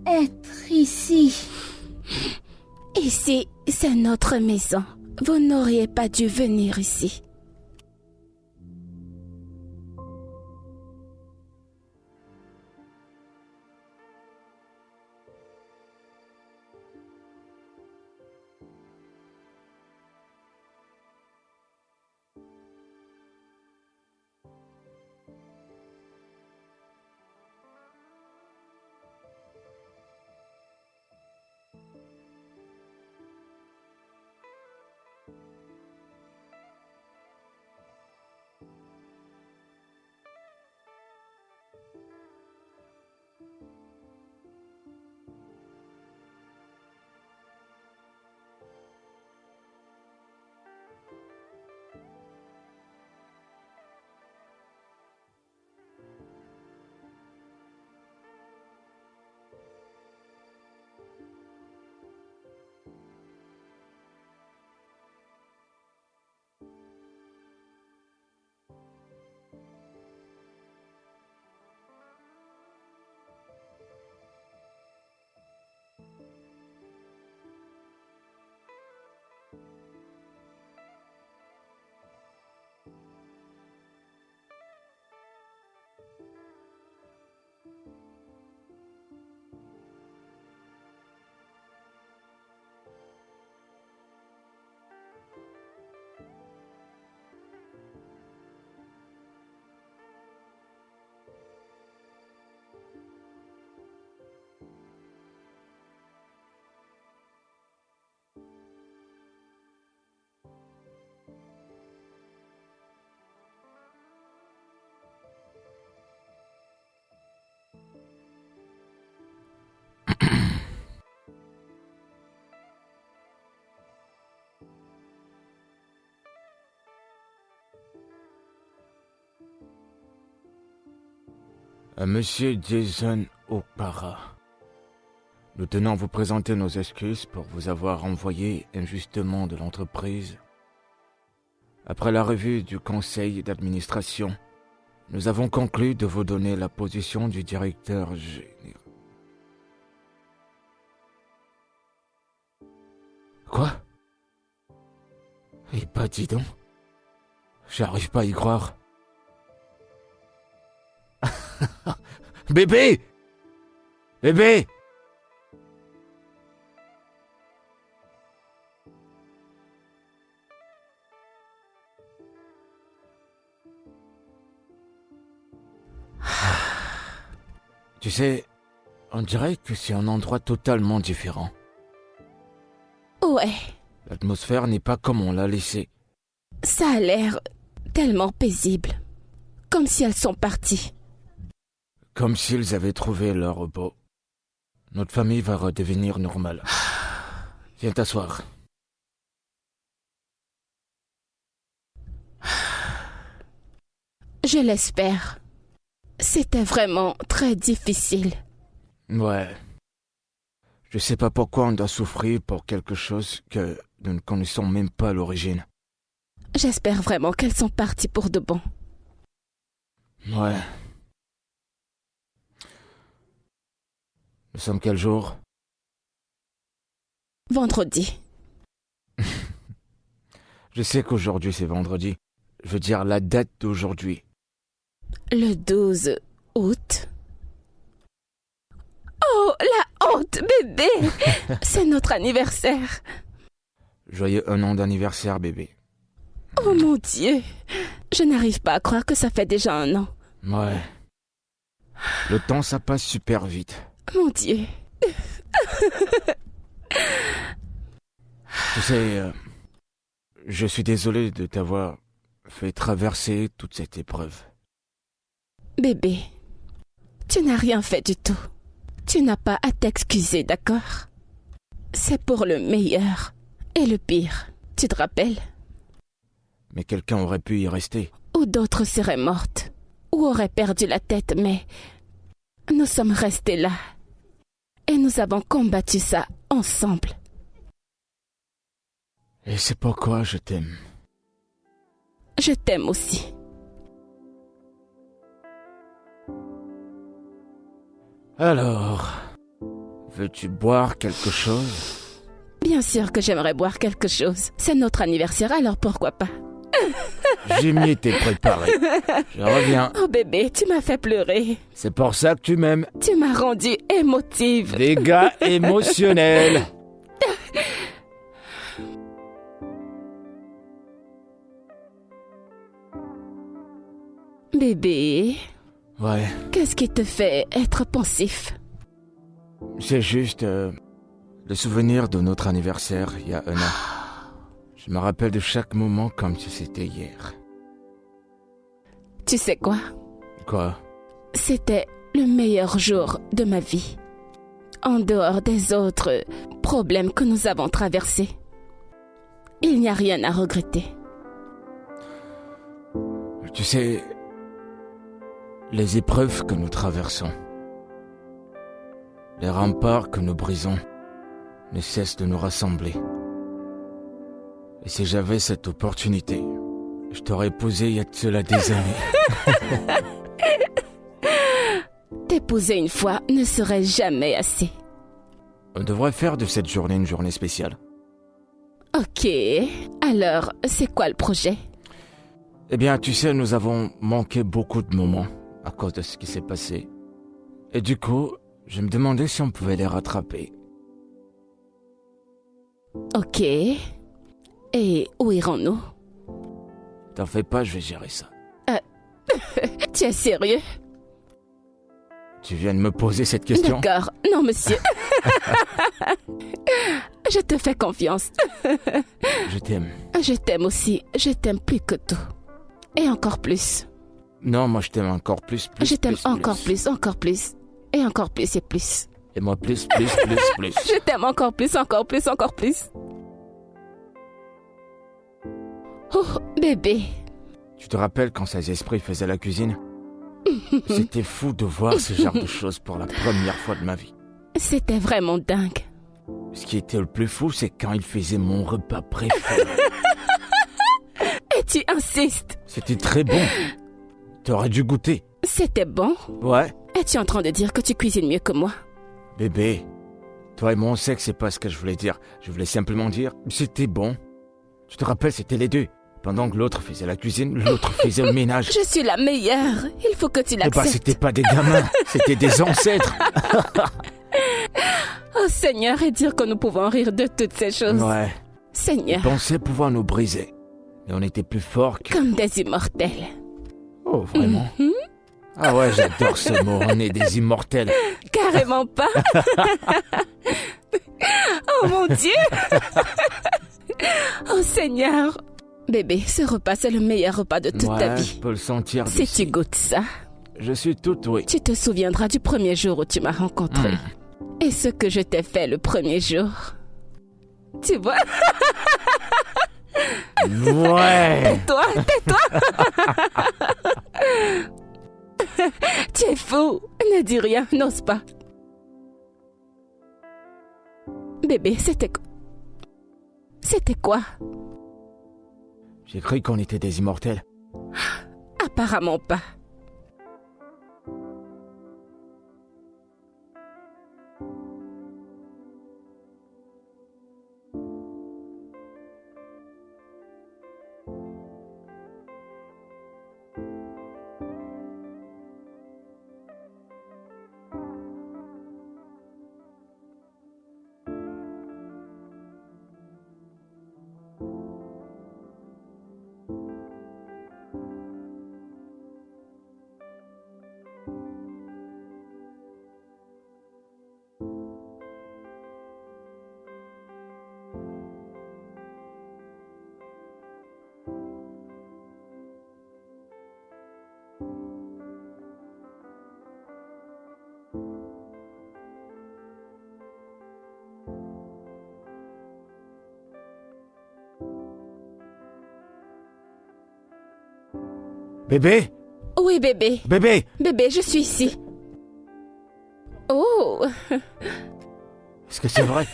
[SPEAKER 2] être ici.
[SPEAKER 3] Ici, c'est notre maison. Vous n'auriez pas dû venir ici.
[SPEAKER 1] À Monsieur Jason Okpara, nous tenons à vous présenter nos excuses pour vous avoir envoyé injustement de l'entreprise. Après la revue du conseil d'administration, nous avons conclu de vous donner la position du directeur général. Quoi? Eh bah dis donc, j'arrive pas à y croire. Bébé! Bébé! Tu sais, on dirait que c'est un endroit totalement différent.
[SPEAKER 3] Ouais,
[SPEAKER 1] L'atmosphère n'est pas comme on l'a laissée.
[SPEAKER 3] ça a l'air tellement paisible. Comme si elles sont parties.
[SPEAKER 1] Comme s'ils avaient trouvé leur repos. Notre famille va redevenir normale. Viens t'asseoir.
[SPEAKER 3] Je l'espère. C'était vraiment très difficile.
[SPEAKER 1] Ouais. Je sais pas pourquoi on doit souffrir pour quelque chose que nous ne connaissons même pas l'origine.
[SPEAKER 3] J'espère vraiment qu'elles sont parties pour de bon.
[SPEAKER 1] Ouais. Nous sommes quel jour?
[SPEAKER 3] Vendredi.
[SPEAKER 1] Je sais qu'aujourd'hui c'est vendredi. Je veux dire la date d'aujourd'hui.
[SPEAKER 3] Le 12 août. Oh, la honte, bébé! C'est notre anniversaire.
[SPEAKER 1] Joyeux 1 an d'anniversaire, bébé.
[SPEAKER 3] Oh mon Dieu! Je n'arrive pas à croire que ça fait déjà 1 an.
[SPEAKER 1] Ouais. Le temps, ça passe super vite.
[SPEAKER 3] Mon Dieu!
[SPEAKER 1] Tu sais, je suis désolé de t'avoir fait traverser toute cette épreuve.
[SPEAKER 3] Bébé, tu n'as rien fait du tout. Tu n'as pas à t'excuser, d'accord? C'est pour le meilleur et le pire. Tu te rappelles?
[SPEAKER 1] Mais quelqu'un aurait pu y rester.
[SPEAKER 3] Ou d'autres seraient mortes. Ou auraient perdu la tête, mais nous sommes restés là. Et nous avons combattu ça ensemble.
[SPEAKER 1] Et c'est pourquoi je t'aime.
[SPEAKER 3] Je t'aime aussi.
[SPEAKER 1] Alors, veux-tu boire quelque chose?
[SPEAKER 3] Bien sûr que j'aimerais boire quelque chose. C'est notre anniversaire, alors pourquoi pas?
[SPEAKER 1] J'ai m'y été préparé. Je reviens.
[SPEAKER 3] Oh bébé, tu m'as fait pleurer.
[SPEAKER 1] C'est pour ça que tu m'aimes.
[SPEAKER 3] Tu m'as rendue émotive.
[SPEAKER 1] Des gars émotionnels.
[SPEAKER 3] Bébé,
[SPEAKER 1] Ouais,
[SPEAKER 3] qu'est-ce qui te fait être pensif?
[SPEAKER 1] c'est juste le souvenir de notre anniversaire il y a 1 an. Je me rappelle de chaque moment comme si c'était hier.
[SPEAKER 3] Tu sais quoi?
[SPEAKER 1] Quoi?
[SPEAKER 3] C'était le meilleur jour de ma vie. En dehors des autres problèmes que nous avons traversés. Il n'y a rien à regretter.
[SPEAKER 1] Tu sais, les épreuves que nous traversons, les remparts que nous brisons, ne cessent de nous rassembler. Et si j'avais cette opportunité, je t'aurais épousé il y a de cela des années.
[SPEAKER 3] T'épouser une fois ne serait jamais assez.
[SPEAKER 1] On devrait faire de cette journée une journée spéciale.
[SPEAKER 3] Ok, alors c'est quoi le projet?
[SPEAKER 1] Eh bien, tu sais, nous avons manqué beaucoup de moments à cause de ce qui s'est passé. Et du coup, je me demandais si on pouvait les rattraper.
[SPEAKER 3] Ok. Et où irons-nous?
[SPEAKER 1] T'en fais pas, je vais gérer ça.
[SPEAKER 3] Tu es sérieux?
[SPEAKER 1] Tu viens de me poser cette question?
[SPEAKER 3] D'accord, non monsieur. Je te fais confiance.
[SPEAKER 1] Je t'aime.
[SPEAKER 3] Je t'aime aussi, je t'aime plus que tout. Et encore plus.
[SPEAKER 1] Non, moi je t'aime encore plus.
[SPEAKER 3] Je t'aime encore plus, encore plus. Et encore plus et plus.
[SPEAKER 1] Et moi plus.
[SPEAKER 3] Je t'aime encore plus, encore plus, encore plus. Oh, bébé.
[SPEAKER 1] Tu te rappelles quand ces esprits faisaient la cuisine? C'était fou de voir ce genre de choses pour la première fois de ma vie.
[SPEAKER 3] C'était vraiment dingue.
[SPEAKER 1] Ce qui était le plus fou, c'est quand ils faisaient mon repas préféré.
[SPEAKER 3] Et tu insistes.
[SPEAKER 1] C'était très bon. T'aurais dû goûter.
[SPEAKER 3] C'était bon?
[SPEAKER 1] Ouais.
[SPEAKER 3] Es-tu en train de dire que tu cuisines mieux que moi?
[SPEAKER 1] Bébé, toi et moi on sait que c'est pas ce que je voulais dire. Je voulais simplement dire, c'était bon. Tu te rappelles, c'était les deux. Pendant que l'autre faisait la cuisine, l'autre faisait le ménage.
[SPEAKER 3] Je suis la meilleure. Il faut que tu l'acceptes.
[SPEAKER 1] C'était pas des gamins, c'était des ancêtres.
[SPEAKER 3] Oh Seigneur, et dire que nous pouvons rire de toutes ces choses.
[SPEAKER 1] Ouais.
[SPEAKER 3] Seigneur.
[SPEAKER 1] Ils pensaient pouvoir nous briser. Et on était plus forts que...
[SPEAKER 3] Comme des immortels.
[SPEAKER 1] Oh, vraiment? Ah ouais, j'adore ce mot, on est des immortels.
[SPEAKER 3] Carrément pas. Oh mon Dieu. Oh Seigneur. Bébé, ce repas, c'est le meilleur repas de toute ta vie.
[SPEAKER 1] Je peux le sentir
[SPEAKER 3] Si
[SPEAKER 1] d'ici.
[SPEAKER 3] tu goûtes ça,
[SPEAKER 1] Je suis tout oui.
[SPEAKER 3] tu te souviendras du premier jour où tu m'as rencontré. Et ce que je t'ai fait le premier jour. Tu vois?
[SPEAKER 1] Ouais.
[SPEAKER 3] Toi, tais-toi. Tu es fou. Ne dis rien, n'ose pas. Bébé, c'était quoi?
[SPEAKER 1] J'ai cru qu'on était des immortels.
[SPEAKER 3] Apparemment pas.
[SPEAKER 1] Bébé.
[SPEAKER 3] Oui, bébé.
[SPEAKER 1] Bébé.
[SPEAKER 3] Bébé, je suis ici. Oh.
[SPEAKER 1] Est-ce que c'est vrai?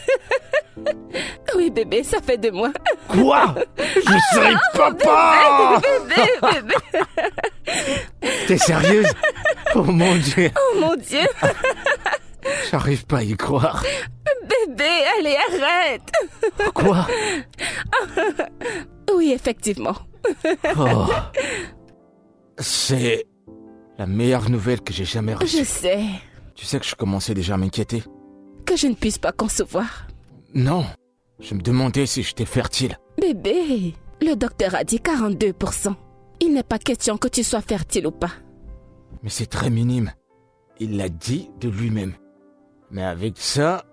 [SPEAKER 3] Oui, bébé, ça fait de moi.
[SPEAKER 1] Quoi? Je serai papa.
[SPEAKER 3] Bébé, bébé.
[SPEAKER 1] T'es sérieuse? Oh mon Dieu.
[SPEAKER 3] Oh mon Dieu.
[SPEAKER 1] J'arrive pas à y croire.
[SPEAKER 3] Bébé, allez, arrête.
[SPEAKER 1] Quoi?
[SPEAKER 3] Oui, effectivement.
[SPEAKER 1] Oh. C'est la meilleure nouvelle que j'ai jamais reçue.
[SPEAKER 3] Je sais
[SPEAKER 1] Tu sais que je commençais déjà à m'inquiéter.
[SPEAKER 3] que je ne puisse pas concevoir.
[SPEAKER 1] Non. Je me demandais si j'étais fertile.
[SPEAKER 3] Bébé, le docteur a dit 42%. Il n'est pas question que tu sois fertile ou pas.
[SPEAKER 1] Mais c'est très minime. Il l'a dit de lui-même. Mais avec ça,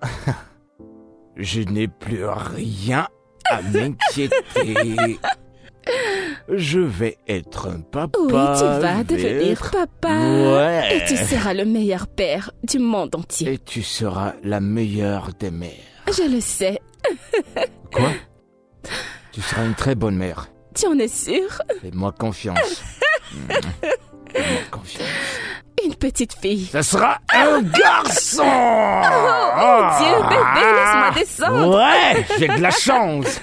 [SPEAKER 1] je n'ai plus rien à m'inquiéter. Je vais être un papa.
[SPEAKER 3] Oui, tu vas
[SPEAKER 1] je vais
[SPEAKER 3] devenir
[SPEAKER 1] être-
[SPEAKER 3] papa.
[SPEAKER 1] Ouais.
[SPEAKER 3] Et tu seras le meilleur père du monde entier.
[SPEAKER 1] Et tu seras la meilleure des mères.
[SPEAKER 3] Je le sais.
[SPEAKER 1] Quoi? Tu seras une très bonne mère.
[SPEAKER 3] Tu en es sûr?
[SPEAKER 1] Fais-moi confiance. Fais-moi confiance.
[SPEAKER 3] Une petite fille.
[SPEAKER 1] Ça sera un garçon!
[SPEAKER 3] Oh mon Dieu, bébé, laisse-moi descendre.
[SPEAKER 1] Ouais, j'ai de la chance.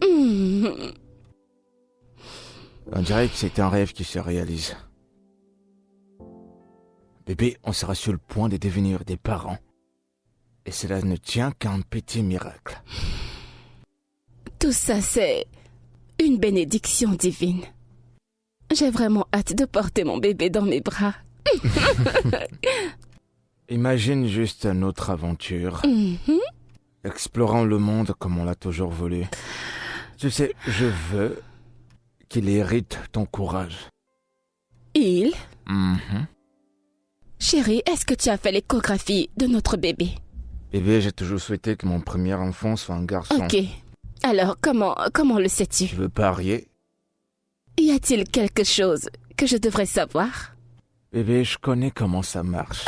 [SPEAKER 3] Hmm.
[SPEAKER 1] On dirait que c'est un rêve qui se réalise. Bébé, on sera sur le point de devenir des parents. Et cela ne tient qu'à un petit miracle.
[SPEAKER 3] Tout ça, c'est une bénédiction divine. J'ai vraiment hâte de porter mon bébé dans mes bras.
[SPEAKER 1] Imagine juste une autre aventure.
[SPEAKER 3] Mhm.
[SPEAKER 1] Explorant le monde comme on l'a toujours voulu. Tu sais, je veux qu'il hérite ton courage.
[SPEAKER 3] Il,
[SPEAKER 1] Mhm.
[SPEAKER 3] chérie, est-ce que tu as fait l'échographie de notre bébé?
[SPEAKER 1] Bébé, j'ai toujours souhaité que mon premier enfant soit un garçon.
[SPEAKER 3] Ok. Alors, comment le sais-tu?
[SPEAKER 1] Tu veux parier?
[SPEAKER 3] Y a-t-il quelque chose que je devrais savoir?
[SPEAKER 1] Bébé, je connais comment ça marche.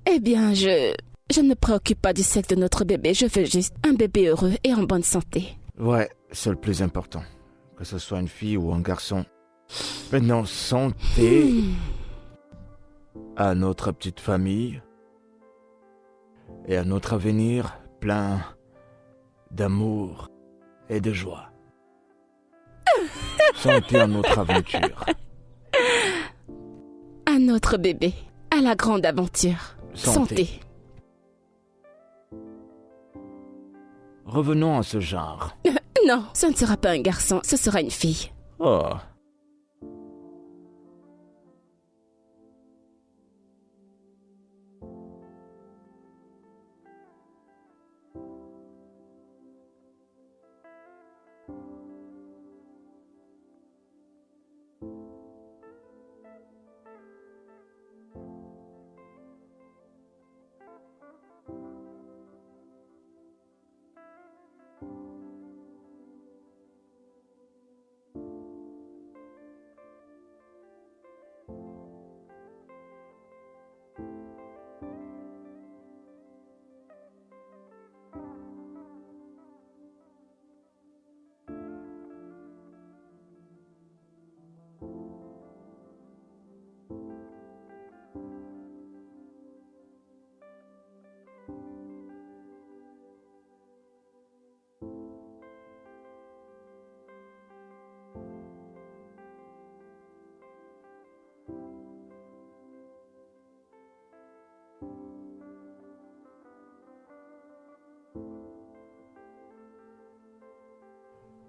[SPEAKER 3] Eh bien, je ne me préoccupe pas du sexe de notre bébé. Je veux juste un bébé heureux et en bonne santé.
[SPEAKER 1] Ouais, c'est le plus important. Que ce soit une fille ou un garçon. Maintenant, santé à notre petite famille et à notre avenir plein d'amour et de joie. Santé à notre aventure.
[SPEAKER 3] À notre bébé, à la grande aventure. Santé.
[SPEAKER 1] Revenons à ce genre.
[SPEAKER 3] Non, ce ne sera pas un garçon, ce sera une fille.
[SPEAKER 1] Oh.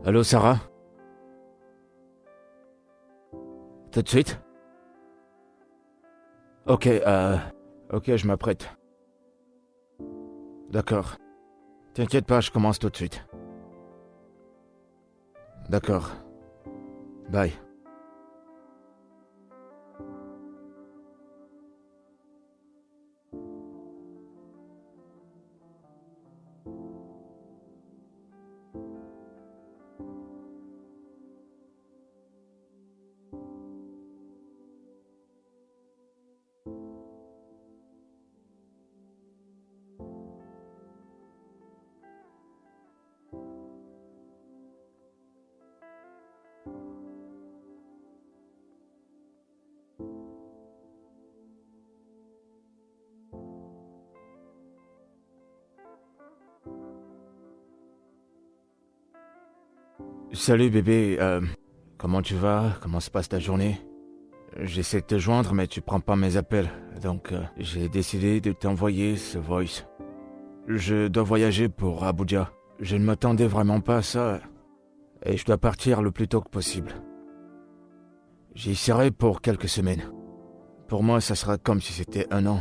[SPEAKER 1] Allô, Sarah? Tout de suite? Ok, je m'apprête. D'accord. T'inquiète pas, je commence tout de suite. D'accord. Bye. Salut bébé, comment tu vas? Comment se passe ta journée? J'essaie de te joindre mais tu prends pas mes appels, donc j'ai décidé de t'envoyer ce voice. Je dois voyager pour Abuja. Je ne m'attendais vraiment pas à ça et je dois partir le plus tôt que possible. J'y serai pour quelques semaines. Pour moi, ça sera comme si c'était un an.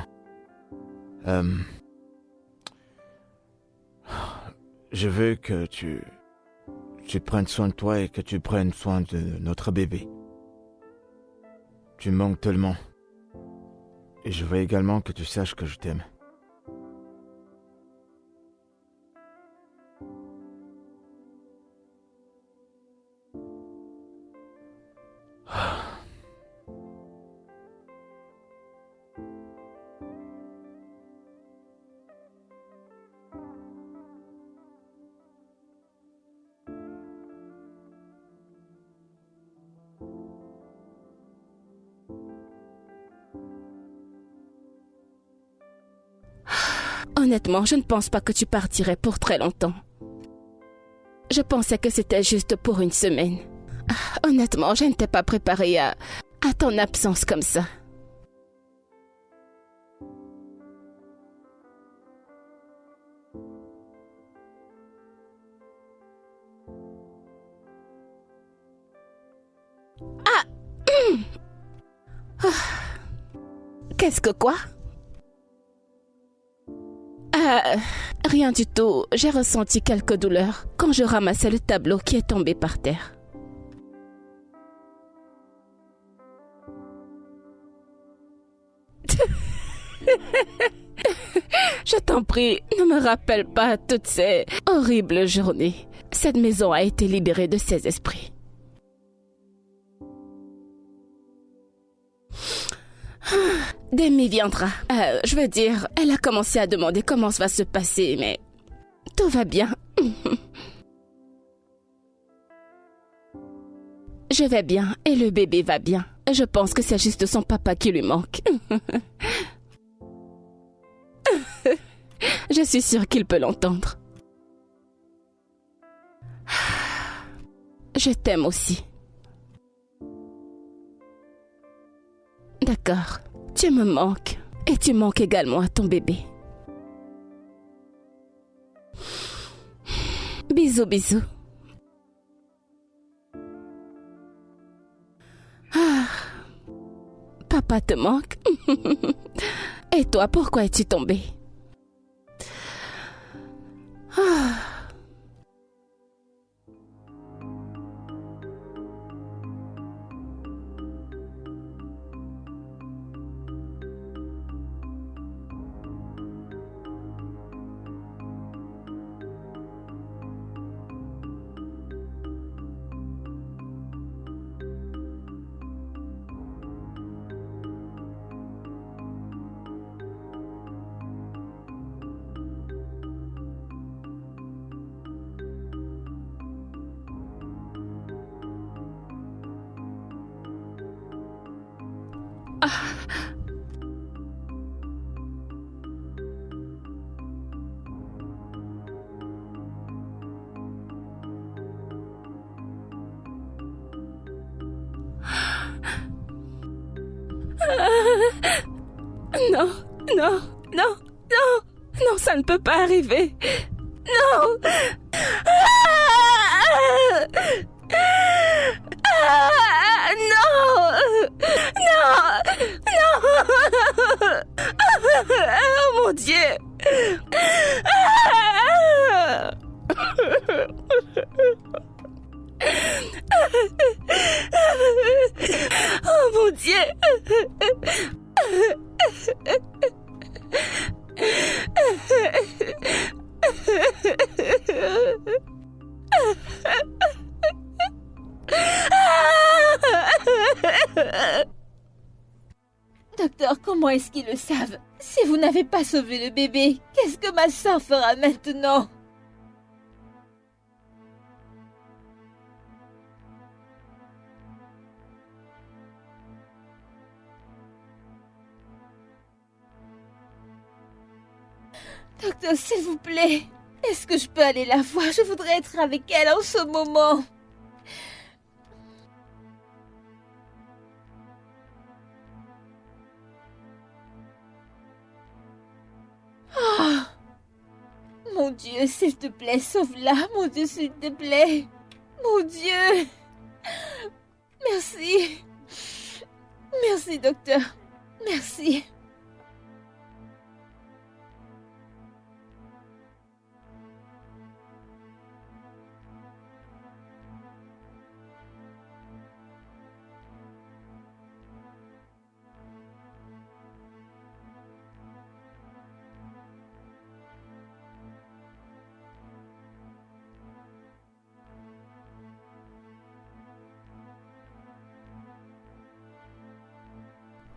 [SPEAKER 1] Je veux que tu prennes soin de toi et que tu prennes soin de notre bébé. Tu me manques tellement. Et je veux également que tu saches que je t'aime.
[SPEAKER 3] Honnêtement, je ne pense pas que tu partirais pour très longtemps. Je pensais que c'était juste pour une semaine. Honnêtement, je n'étais pas préparée à ton absence comme ça. Qu'est-ce que quoi? Rien du tout. J'ai ressenti quelques douleurs quand je ramassais le tableau qui est tombé par terre. Je t'en prie, ne me rappelle pas toutes ces horribles journées. Cette maison a été libérée de ses esprits. Demi viendra. Je veux dire, elle a commencé à demander comment ça va se passer, mais tout va bien. Je vais bien et le bébé va bien. Je pense que c'est juste son papa qui lui manque. Je suis sûre qu'il peut l'entendre. Je t'aime aussi. D'accord. Tu me manques. Et tu manques également à ton bébé. Bisous, bisous. Papa te manque. Et toi, pourquoi es-tu tombé? Non, non, non, non, non, ça ne peut pas arriver. Non.
[SPEAKER 2] qu'ils le savent, si vous n'avez pas sauvé le bébé, qu'est-ce que ma sœur fera maintenant? Docteur, s'il vous plaît, est-ce que je peux aller la voir? Je voudrais être avec elle en ce moment. Oh, mon Dieu, s'il te plaît, sauve-la. Mon Dieu, s'il te plaît. Mon Dieu. Merci. Merci, docteur. Merci.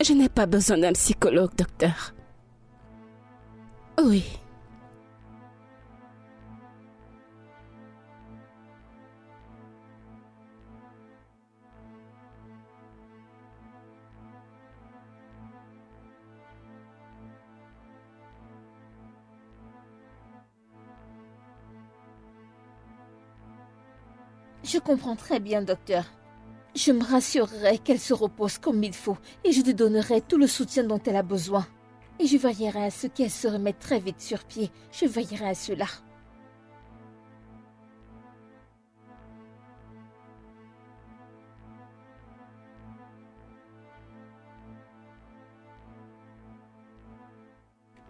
[SPEAKER 3] Je n'ai pas besoin d'un psychologue, docteur. Oui.
[SPEAKER 2] Je comprends très bien, docteur. Je me rassurerai qu'elle se repose comme il faut et je lui donnerai tout le soutien dont elle a besoin. Et je veillerai à ce qu'elle se remette très vite sur pied. Je veillerai à cela.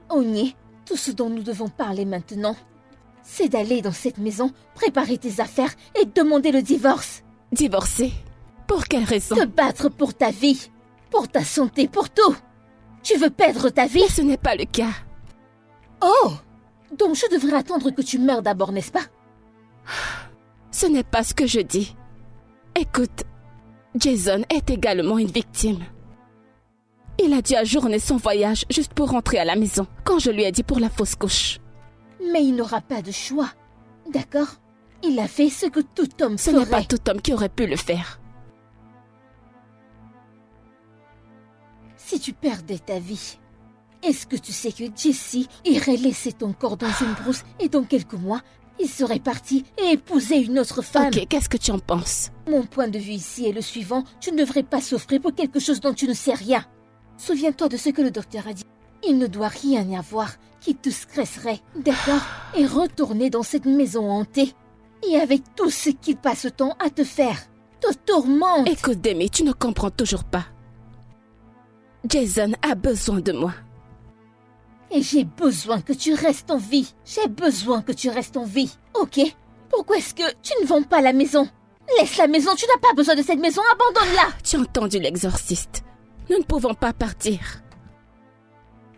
[SPEAKER 2] Ogné, tout ce dont nous devons parler maintenant, c'est d'aller dans cette maison, préparer tes affaires et demander le divorce.
[SPEAKER 3] Divorcer? Pour quelle raison?
[SPEAKER 2] Te battre pour ta vie, pour ta santé, pour tout. Tu veux perdre ta vie?
[SPEAKER 3] Mais ce n'est pas le cas.
[SPEAKER 2] Oh! Donc je devrais attendre que tu meurs d'abord, n'est-ce pas?
[SPEAKER 3] Ce n'est pas ce que je dis. Écoute, Jason est également une victime. Il a dû ajourner son voyage juste pour rentrer à la maison, quand je lui ai dit pour la fausse couche.
[SPEAKER 2] Mais il n'aura pas de choix, d'accord? Il a fait ce que tout homme
[SPEAKER 3] Ce
[SPEAKER 2] ferait.
[SPEAKER 3] n'est pas tout homme qui aurait pu le faire.
[SPEAKER 2] Si tu perdais ta vie, est-ce que tu sais que Jesse irait laisser ton corps dans une brousse et dans quelques mois, il serait parti et épouser une autre femme?
[SPEAKER 3] Ok, qu'est-ce que tu en penses?
[SPEAKER 2] Mon point de vue ici est le suivant, tu ne devrais pas souffrir pour quelque chose dont tu ne sais rien. Souviens-toi de ce que le docteur a dit. Il ne doit rien y avoir qui te stresserait, d'accord? Et retourner dans cette maison hantée. Et avec tout ce qu'il passe le temps à te faire, te tourmente.
[SPEAKER 3] Écoute, Demi, tu ne comprends toujours pas. Jason a besoin de moi.
[SPEAKER 2] Et j'ai besoin que tu restes en vie. J'ai besoin que tu restes en vie, ok? Pourquoi est-ce que tu ne vends pas la maison? Laisse la maison, tu n'as pas besoin de cette maison, abandonne-la.
[SPEAKER 3] Tu as entendu l'exorciste. Nous ne pouvons pas partir.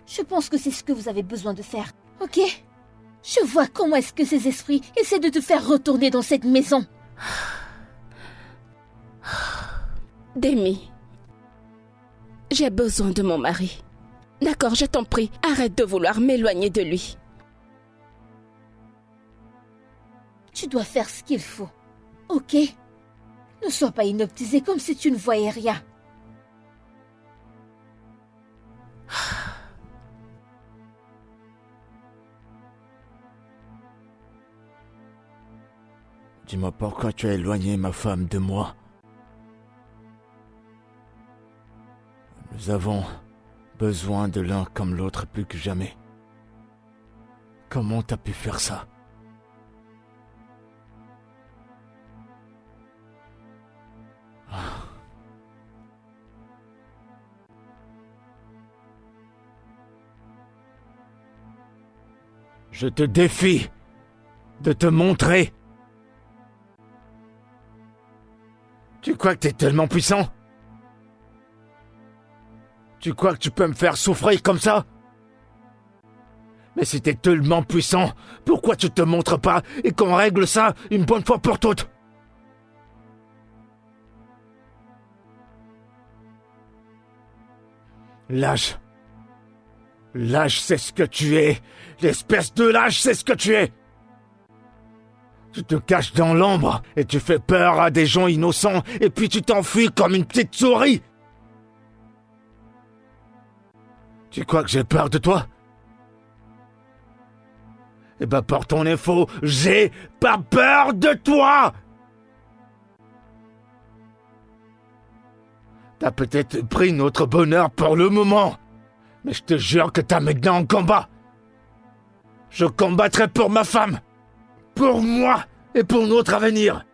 [SPEAKER 2] Je pense que c'est ce que vous avez besoin de faire, ok? Je vois comment est-ce que ces esprits essaient de te faire retourner dans cette maison.
[SPEAKER 3] Demi, j'ai besoin de mon mari. D'accord, je t'en prie, arrête de vouloir m'éloigner de lui.
[SPEAKER 2] Tu dois faire ce qu'il faut, ok? Ne sois pas inoptisé comme si tu ne voyais rien.
[SPEAKER 1] Dis-moi pourquoi tu as éloigné ma femme de moi. Nous avons besoin de l'un comme l'autre plus que jamais. Comment t'as pu faire ça? Je te défie de te montrer. Tu crois que t'es tellement puissant? Tu crois que tu peux me faire souffrir comme ça? Mais si t'es tellement puissant, pourquoi tu te montres pas et qu'on règle ça une bonne fois pour toutes? Lâche. Lâche, c'est ce que tu es. L'espèce de lâche, c'est ce que tu es. Tu te caches dans l'ombre et tu fais peur à des gens innocents et puis tu t'enfuis comme une petite souris. Tu crois que j'ai peur de toi? Eh ben, pour ton info, j'ai pas peur de toi! T'as peut-être pris notre bonheur pour le moment, mais je te jure que t'as maintenant un combat. Je combattrai pour ma femme, pour moi et pour notre avenir.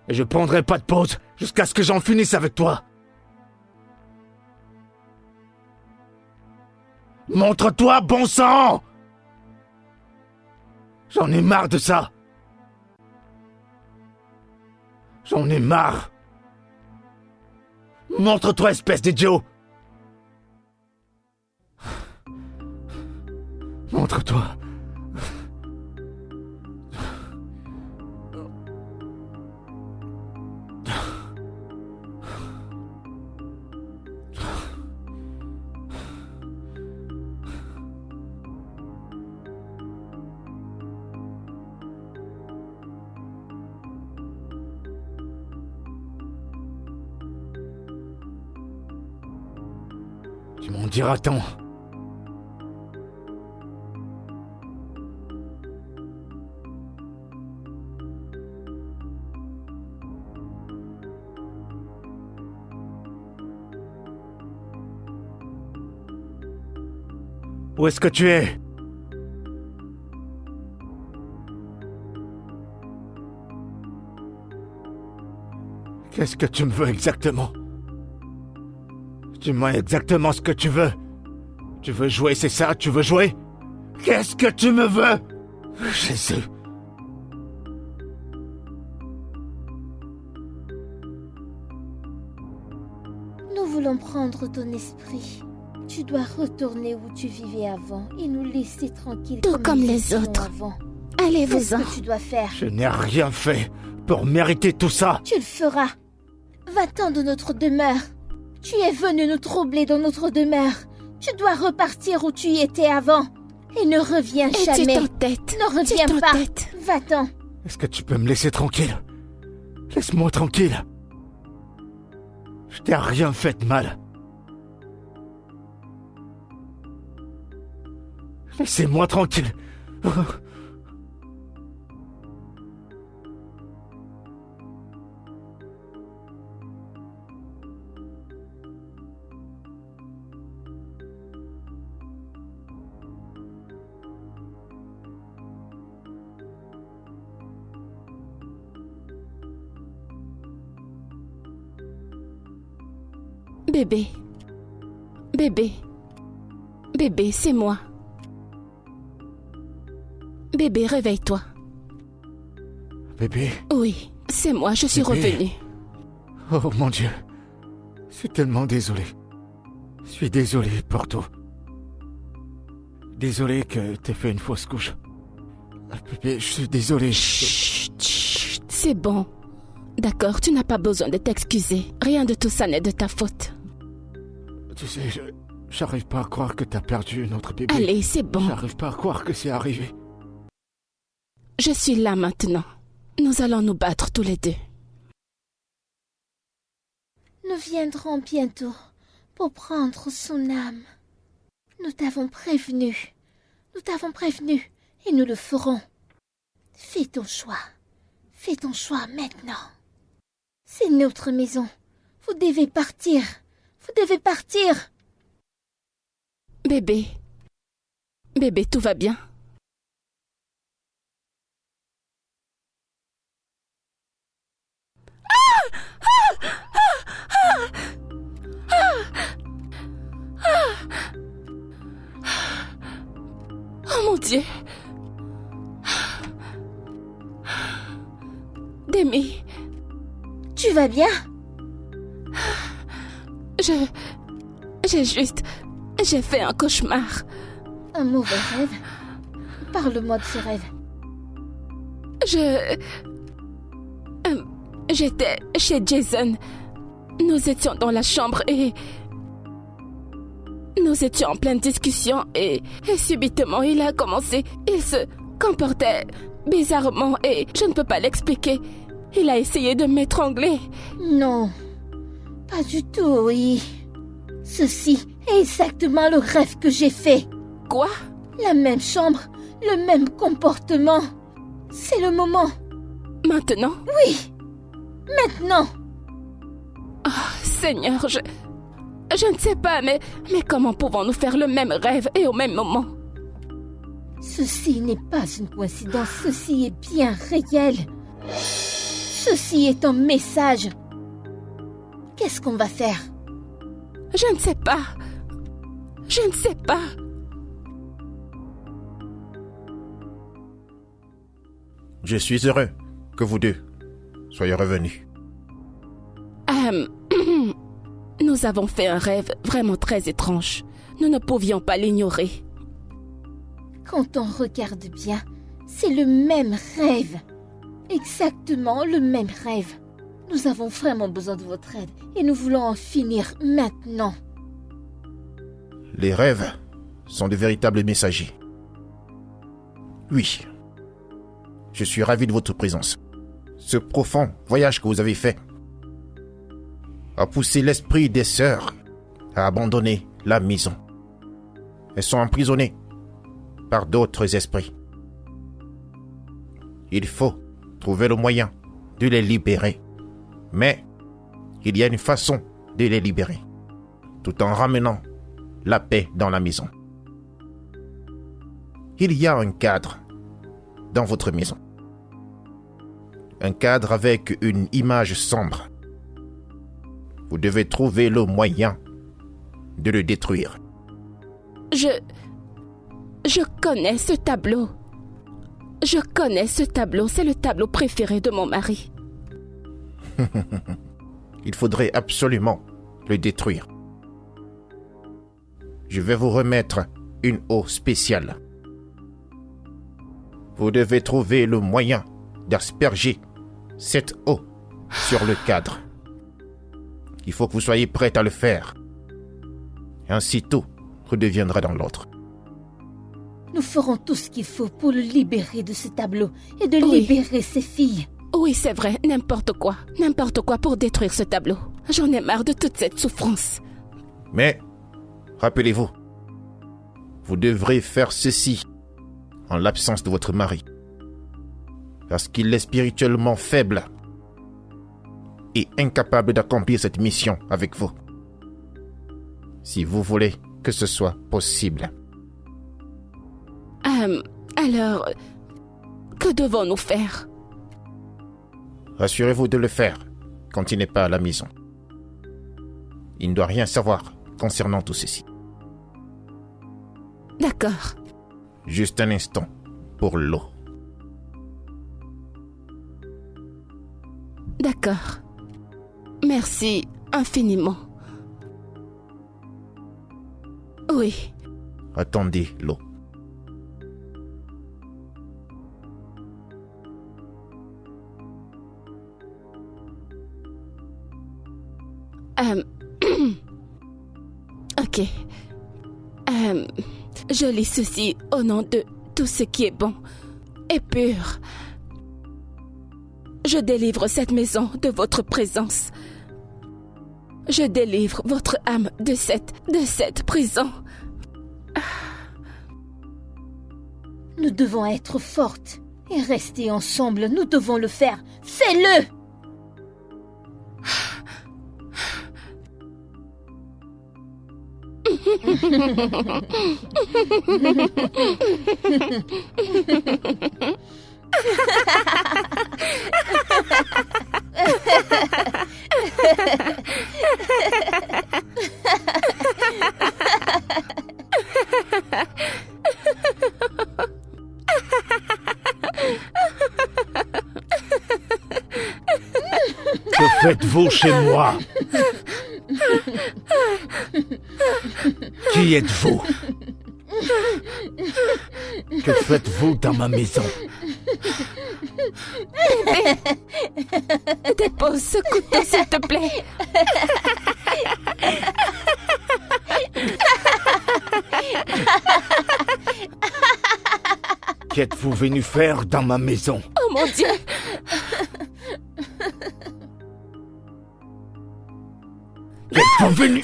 [SPEAKER 1] Et je prendrai pas de pause jusqu'à ce que j'en finisse avec toi. Montre-toi, bon sang! J'en ai marre de ça. J'en ai marre. Montre-toi, espèce d'idiot. Montre-toi. Tu m'en diras tant. Où est-ce que tu es? Qu'est-ce que tu me veux exactement? Dis-moi exactement ce que tu veux. Tu veux jouer, c'est ça? Tu veux jouer? Qu'est-ce que tu me veux? Jésus.
[SPEAKER 2] Nous voulons prendre ton esprit. Tu dois retourner où tu vivais avant et nous laisser tranquilles
[SPEAKER 3] Tout comme
[SPEAKER 2] nous
[SPEAKER 3] les
[SPEAKER 2] étions
[SPEAKER 3] autres.
[SPEAKER 2] avant.
[SPEAKER 3] Allez-vous-en.
[SPEAKER 2] Qu'est-ce que tu dois faire?
[SPEAKER 1] Je n'ai rien fait pour mériter tout ça.
[SPEAKER 2] Tu le feras. Va-t'en de notre demeure. Tu es venu nous troubler dans notre demeure. Tu dois repartir où tu y étais avant. Et ne reviens
[SPEAKER 3] Et
[SPEAKER 2] jamais.
[SPEAKER 3] tue-tête.
[SPEAKER 2] Ne reviens pas.
[SPEAKER 3] Tue-tête.
[SPEAKER 2] Va-t'en.
[SPEAKER 1] Est-ce que tu peux me laisser tranquille? Laisse-moi tranquille. Je t'ai rien fait de mal. Laissez-moi tranquille.
[SPEAKER 3] Bébé. Bébé. Bébé, c'est moi. Bébé, réveille-toi.
[SPEAKER 1] Bébé.
[SPEAKER 3] Oui, c'est moi, je suis
[SPEAKER 1] Bébé.
[SPEAKER 3] revenue.
[SPEAKER 1] Oh mon Dieu. Je suis tellement désolé. Je suis désolé pour tout. Désolé que t'aies fait une fausse couche. Bébé, je suis désolé.
[SPEAKER 3] Chut, chut, c'est bon. D'accord, tu n'as pas besoin de t'excuser. Rien de tout ça n'est de ta faute.
[SPEAKER 1] Tu sais, j'arrive pas à croire que t'as perdu notre bébé.
[SPEAKER 3] Allez, c'est bon.
[SPEAKER 1] J'arrive pas à croire que c'est arrivé.
[SPEAKER 3] Je suis là maintenant. Nous allons nous battre tous les deux.
[SPEAKER 2] Nous viendrons bientôt pour prendre son âme. Nous t'avons prévenu. Nous t'avons prévenu et nous le ferons. Fais ton choix. Fais ton choix maintenant. C'est notre maison. Vous devez partir. Vous devez partir.
[SPEAKER 3] Bébé. Bébé, tout va bien? Oh mon Dieu. Demi,
[SPEAKER 2] Tu vas bien?
[SPEAKER 3] j'ai fait un cauchemar.
[SPEAKER 2] Un mauvais rêve? Parle-moi de ce rêve.
[SPEAKER 3] J'étais chez Jason. Nous étions dans la chambre et Nous étions en pleine discussion et subitement il a commencé. Il se comportait bizarrement et je ne peux pas l'expliquer. Il a essayé de m'étrangler.
[SPEAKER 2] Non, pas du tout, oui. Ceci est exactement le rêve que j'ai fait.
[SPEAKER 3] Quoi?
[SPEAKER 2] La même chambre, le même comportement. C'est le moment.
[SPEAKER 3] Maintenant?
[SPEAKER 2] Oui, maintenant.
[SPEAKER 3] Oh, Seigneur, je ne sais pas, mais comment pouvons-nous faire le même rêve et au même moment?
[SPEAKER 2] Ceci n'est pas une coïncidence, ceci est bien réel. Ceci est un message. Qu'est-ce qu'on va faire?
[SPEAKER 3] Je ne sais pas. Je ne sais pas.
[SPEAKER 4] Je suis heureux que vous deux soyez revenus.
[SPEAKER 3] Nous avons fait un rêve vraiment très étrange. Nous ne pouvions pas l'ignorer.
[SPEAKER 2] Quand on regarde bien, c'est le même rêve. Exactement le même rêve. Nous avons vraiment besoin de votre aide et nous voulons en finir maintenant.
[SPEAKER 4] Les rêves sont de véritables messagers. Oui, je suis ravi de votre présence. Ce profond voyage que vous avez fait a poussé l'esprit des sœurs à abandonner la maison. Elles sont emprisonnées par d'autres esprits. Il faut trouver le moyen de les libérer. Mais il y a une façon de les libérer, tout en ramenant la paix dans la maison. Il y a un cadre dans votre maison. Un cadre avec une image sombre. Vous devez trouver le moyen de le détruire.
[SPEAKER 3] Je connais ce tableau. Je connais ce tableau. C'est le tableau préféré de mon mari.
[SPEAKER 4] Il faudrait absolument le détruire. Je vais vous remettre une eau spéciale. Vous devez trouver le moyen d'asperger cette eau sur le cadre. Il faut que vous soyez prête à le faire. Ainsi tout redeviendra dans l'ordre.
[SPEAKER 2] Nous ferons tout ce qu'il faut pour le libérer de ce tableau et de
[SPEAKER 3] Oui.
[SPEAKER 2] libérer ses filles.
[SPEAKER 3] Oui, c'est vrai, n'importe quoi pour détruire ce tableau. J'en ai marre de toute cette souffrance.
[SPEAKER 4] Mais, rappelez-vous, vous devrez faire ceci en l'absence de votre mari. Parce qu'il est spirituellement faible et incapable d'accomplir cette mission avec vous. Si vous voulez que ce soit possible.
[SPEAKER 3] Alors, que devons-nous faire?
[SPEAKER 4] Rassurez-vous de le faire quand il n'est pas à la maison. Il ne doit rien savoir concernant tout ceci.
[SPEAKER 3] D'accord.
[SPEAKER 4] Juste un instant pour l'eau.
[SPEAKER 3] D'accord. Merci infiniment. Oui.
[SPEAKER 4] Attendez l'eau.
[SPEAKER 3] Ok. Je lis ceci au nom de tout ce qui est bon et pur. Je délivre cette maison de votre présence. Je délivre votre âme de cette prison.
[SPEAKER 2] Nous devons être fortes et rester ensemble. Nous devons le faire. Fais-le!
[SPEAKER 1] Que faites-vous chez moi? Qui êtes-vous? Que faites-vous dans ma maison?
[SPEAKER 3] Dépose ce couteau, s'il te plaît.
[SPEAKER 1] qu'êtes-vous venu faire dans ma maison?
[SPEAKER 3] Oh mon Dieu!
[SPEAKER 1] Qu'êtes-vous venu?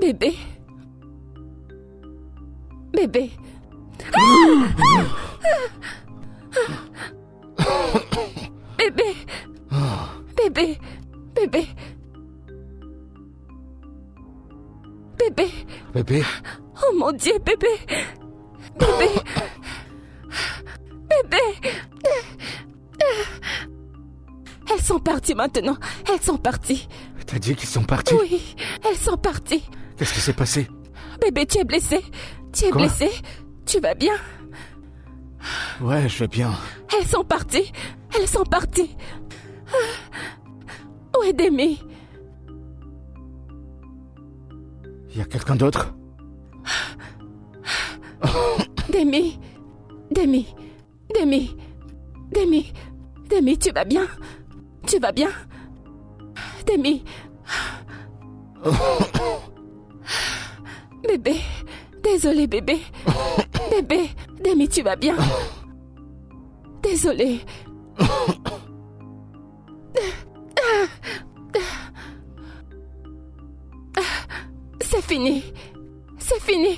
[SPEAKER 3] Bébé. Bébé. Bébé. Bébé. Bébé. Bébé.
[SPEAKER 1] Bébé?
[SPEAKER 3] Oh mon Dieu, bébé. Bébé. Bébé. Elles sont parties maintenant. Elles sont parties.
[SPEAKER 1] T'as dit qu'ils sont partis?
[SPEAKER 3] Oui, elles sont parties.
[SPEAKER 1] Qu'est-ce qui s'est passé?
[SPEAKER 3] Bébé, tu es blessé. Tu es
[SPEAKER 1] Quoi?
[SPEAKER 3] blessé. Tu vas bien?
[SPEAKER 1] Ouais, je vais bien.
[SPEAKER 3] Elles sont parties. Elles sont parties. Où est Demi?
[SPEAKER 1] Y a quelqu'un d'autre?
[SPEAKER 3] Demi. Demi. Demi. Demi. Demi, tu vas bien? Tu vas bien? Demi. Bébé. Désolé, bébé. Bébé. Demi, tu vas bien? Désolé. C'est fini. C'est fini.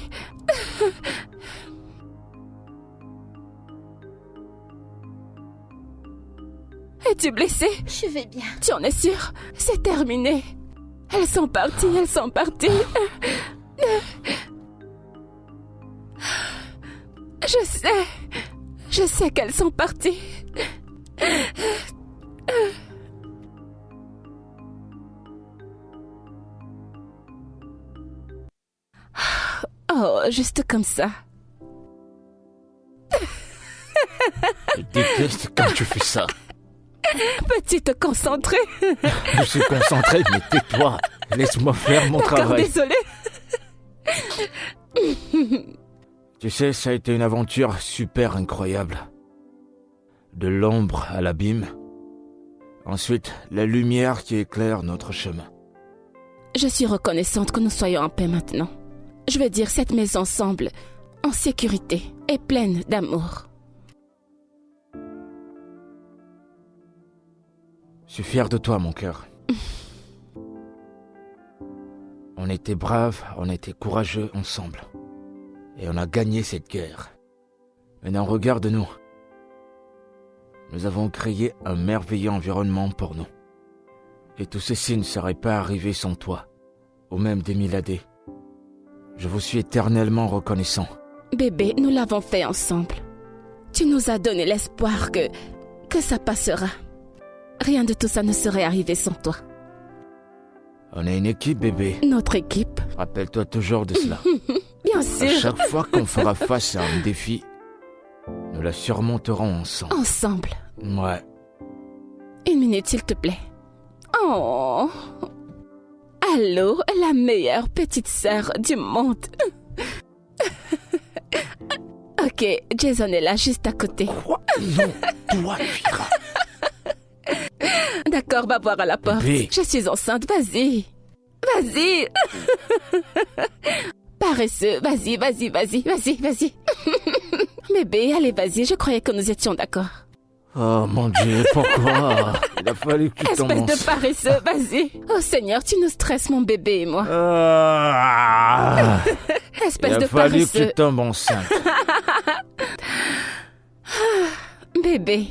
[SPEAKER 3] Es-tu blessée?
[SPEAKER 2] Je vais bien.
[SPEAKER 3] Tu en es sûre? C'est terminé. Elles sont parties, elles sont parties. Je sais qu'elles sont parties. Oh, juste comme ça.
[SPEAKER 1] Je déteste quand tu fais ça.
[SPEAKER 3] Peux-tu te concentrer?
[SPEAKER 1] Je suis concentré, mais tais-toi. Laisse-moi faire mon
[SPEAKER 3] D'accord,
[SPEAKER 1] travail.
[SPEAKER 3] désolé.
[SPEAKER 1] Tu sais, ça a été une aventure super incroyable. De l'ombre à l'abîme. Ensuite, la lumière qui éclaire notre chemin.
[SPEAKER 3] Je suis reconnaissante que nous soyons en paix maintenant. Je veux dire, cette maison semble en sécurité et pleine d'amour.
[SPEAKER 1] Je suis fier de toi, mon cœur. On était braves, on était courageux ensemble. Et on a gagné cette guerre. Maintenant, regarde-nous. Nous avons créé un merveilleux environnement pour nous. Et tout ceci ne serait pas arrivé sans toi, ou même des Miladé. Je vous suis éternellement reconnaissant.
[SPEAKER 3] Bébé, nous l'avons fait ensemble. Tu nous as donné l'espoir que ça passera. Rien de tout ça ne serait arrivé sans toi.
[SPEAKER 1] On est une équipe, bébé.
[SPEAKER 3] Notre équipe.
[SPEAKER 1] Rappelle-toi toujours de cela.
[SPEAKER 3] Bien
[SPEAKER 1] À
[SPEAKER 3] sûr.
[SPEAKER 1] chaque fois qu'on fera face à un défi, nous la surmonterons ensemble.
[SPEAKER 3] Ensemble.
[SPEAKER 1] Ouais.
[SPEAKER 3] 1 minute, s'il te plaît. Oh. Allô, la meilleure petite sœur du monde. Ok, Jason est là, juste à côté.
[SPEAKER 1] Quoi? Non, toi, tu iras.
[SPEAKER 3] D'accord, va voir à la porte.
[SPEAKER 1] Bébé.
[SPEAKER 3] Je suis enceinte, vas-y. Vas-y. Paresseux, vas-y. Bébé, allez, vas-y, je croyais que nous étions d'accord.
[SPEAKER 1] Oh mon Dieu, pourquoi? Il a fallu que tu tombes
[SPEAKER 3] Espèce de
[SPEAKER 1] enceinte.
[SPEAKER 3] paresseux, vas-y. Oh Seigneur, tu nous stresses, mon bébé et moi.
[SPEAKER 1] Il
[SPEAKER 3] Espèce
[SPEAKER 1] a
[SPEAKER 3] de
[SPEAKER 1] fallu que
[SPEAKER 3] paresseux.
[SPEAKER 1] tu tombes enceinte.
[SPEAKER 3] Bébé.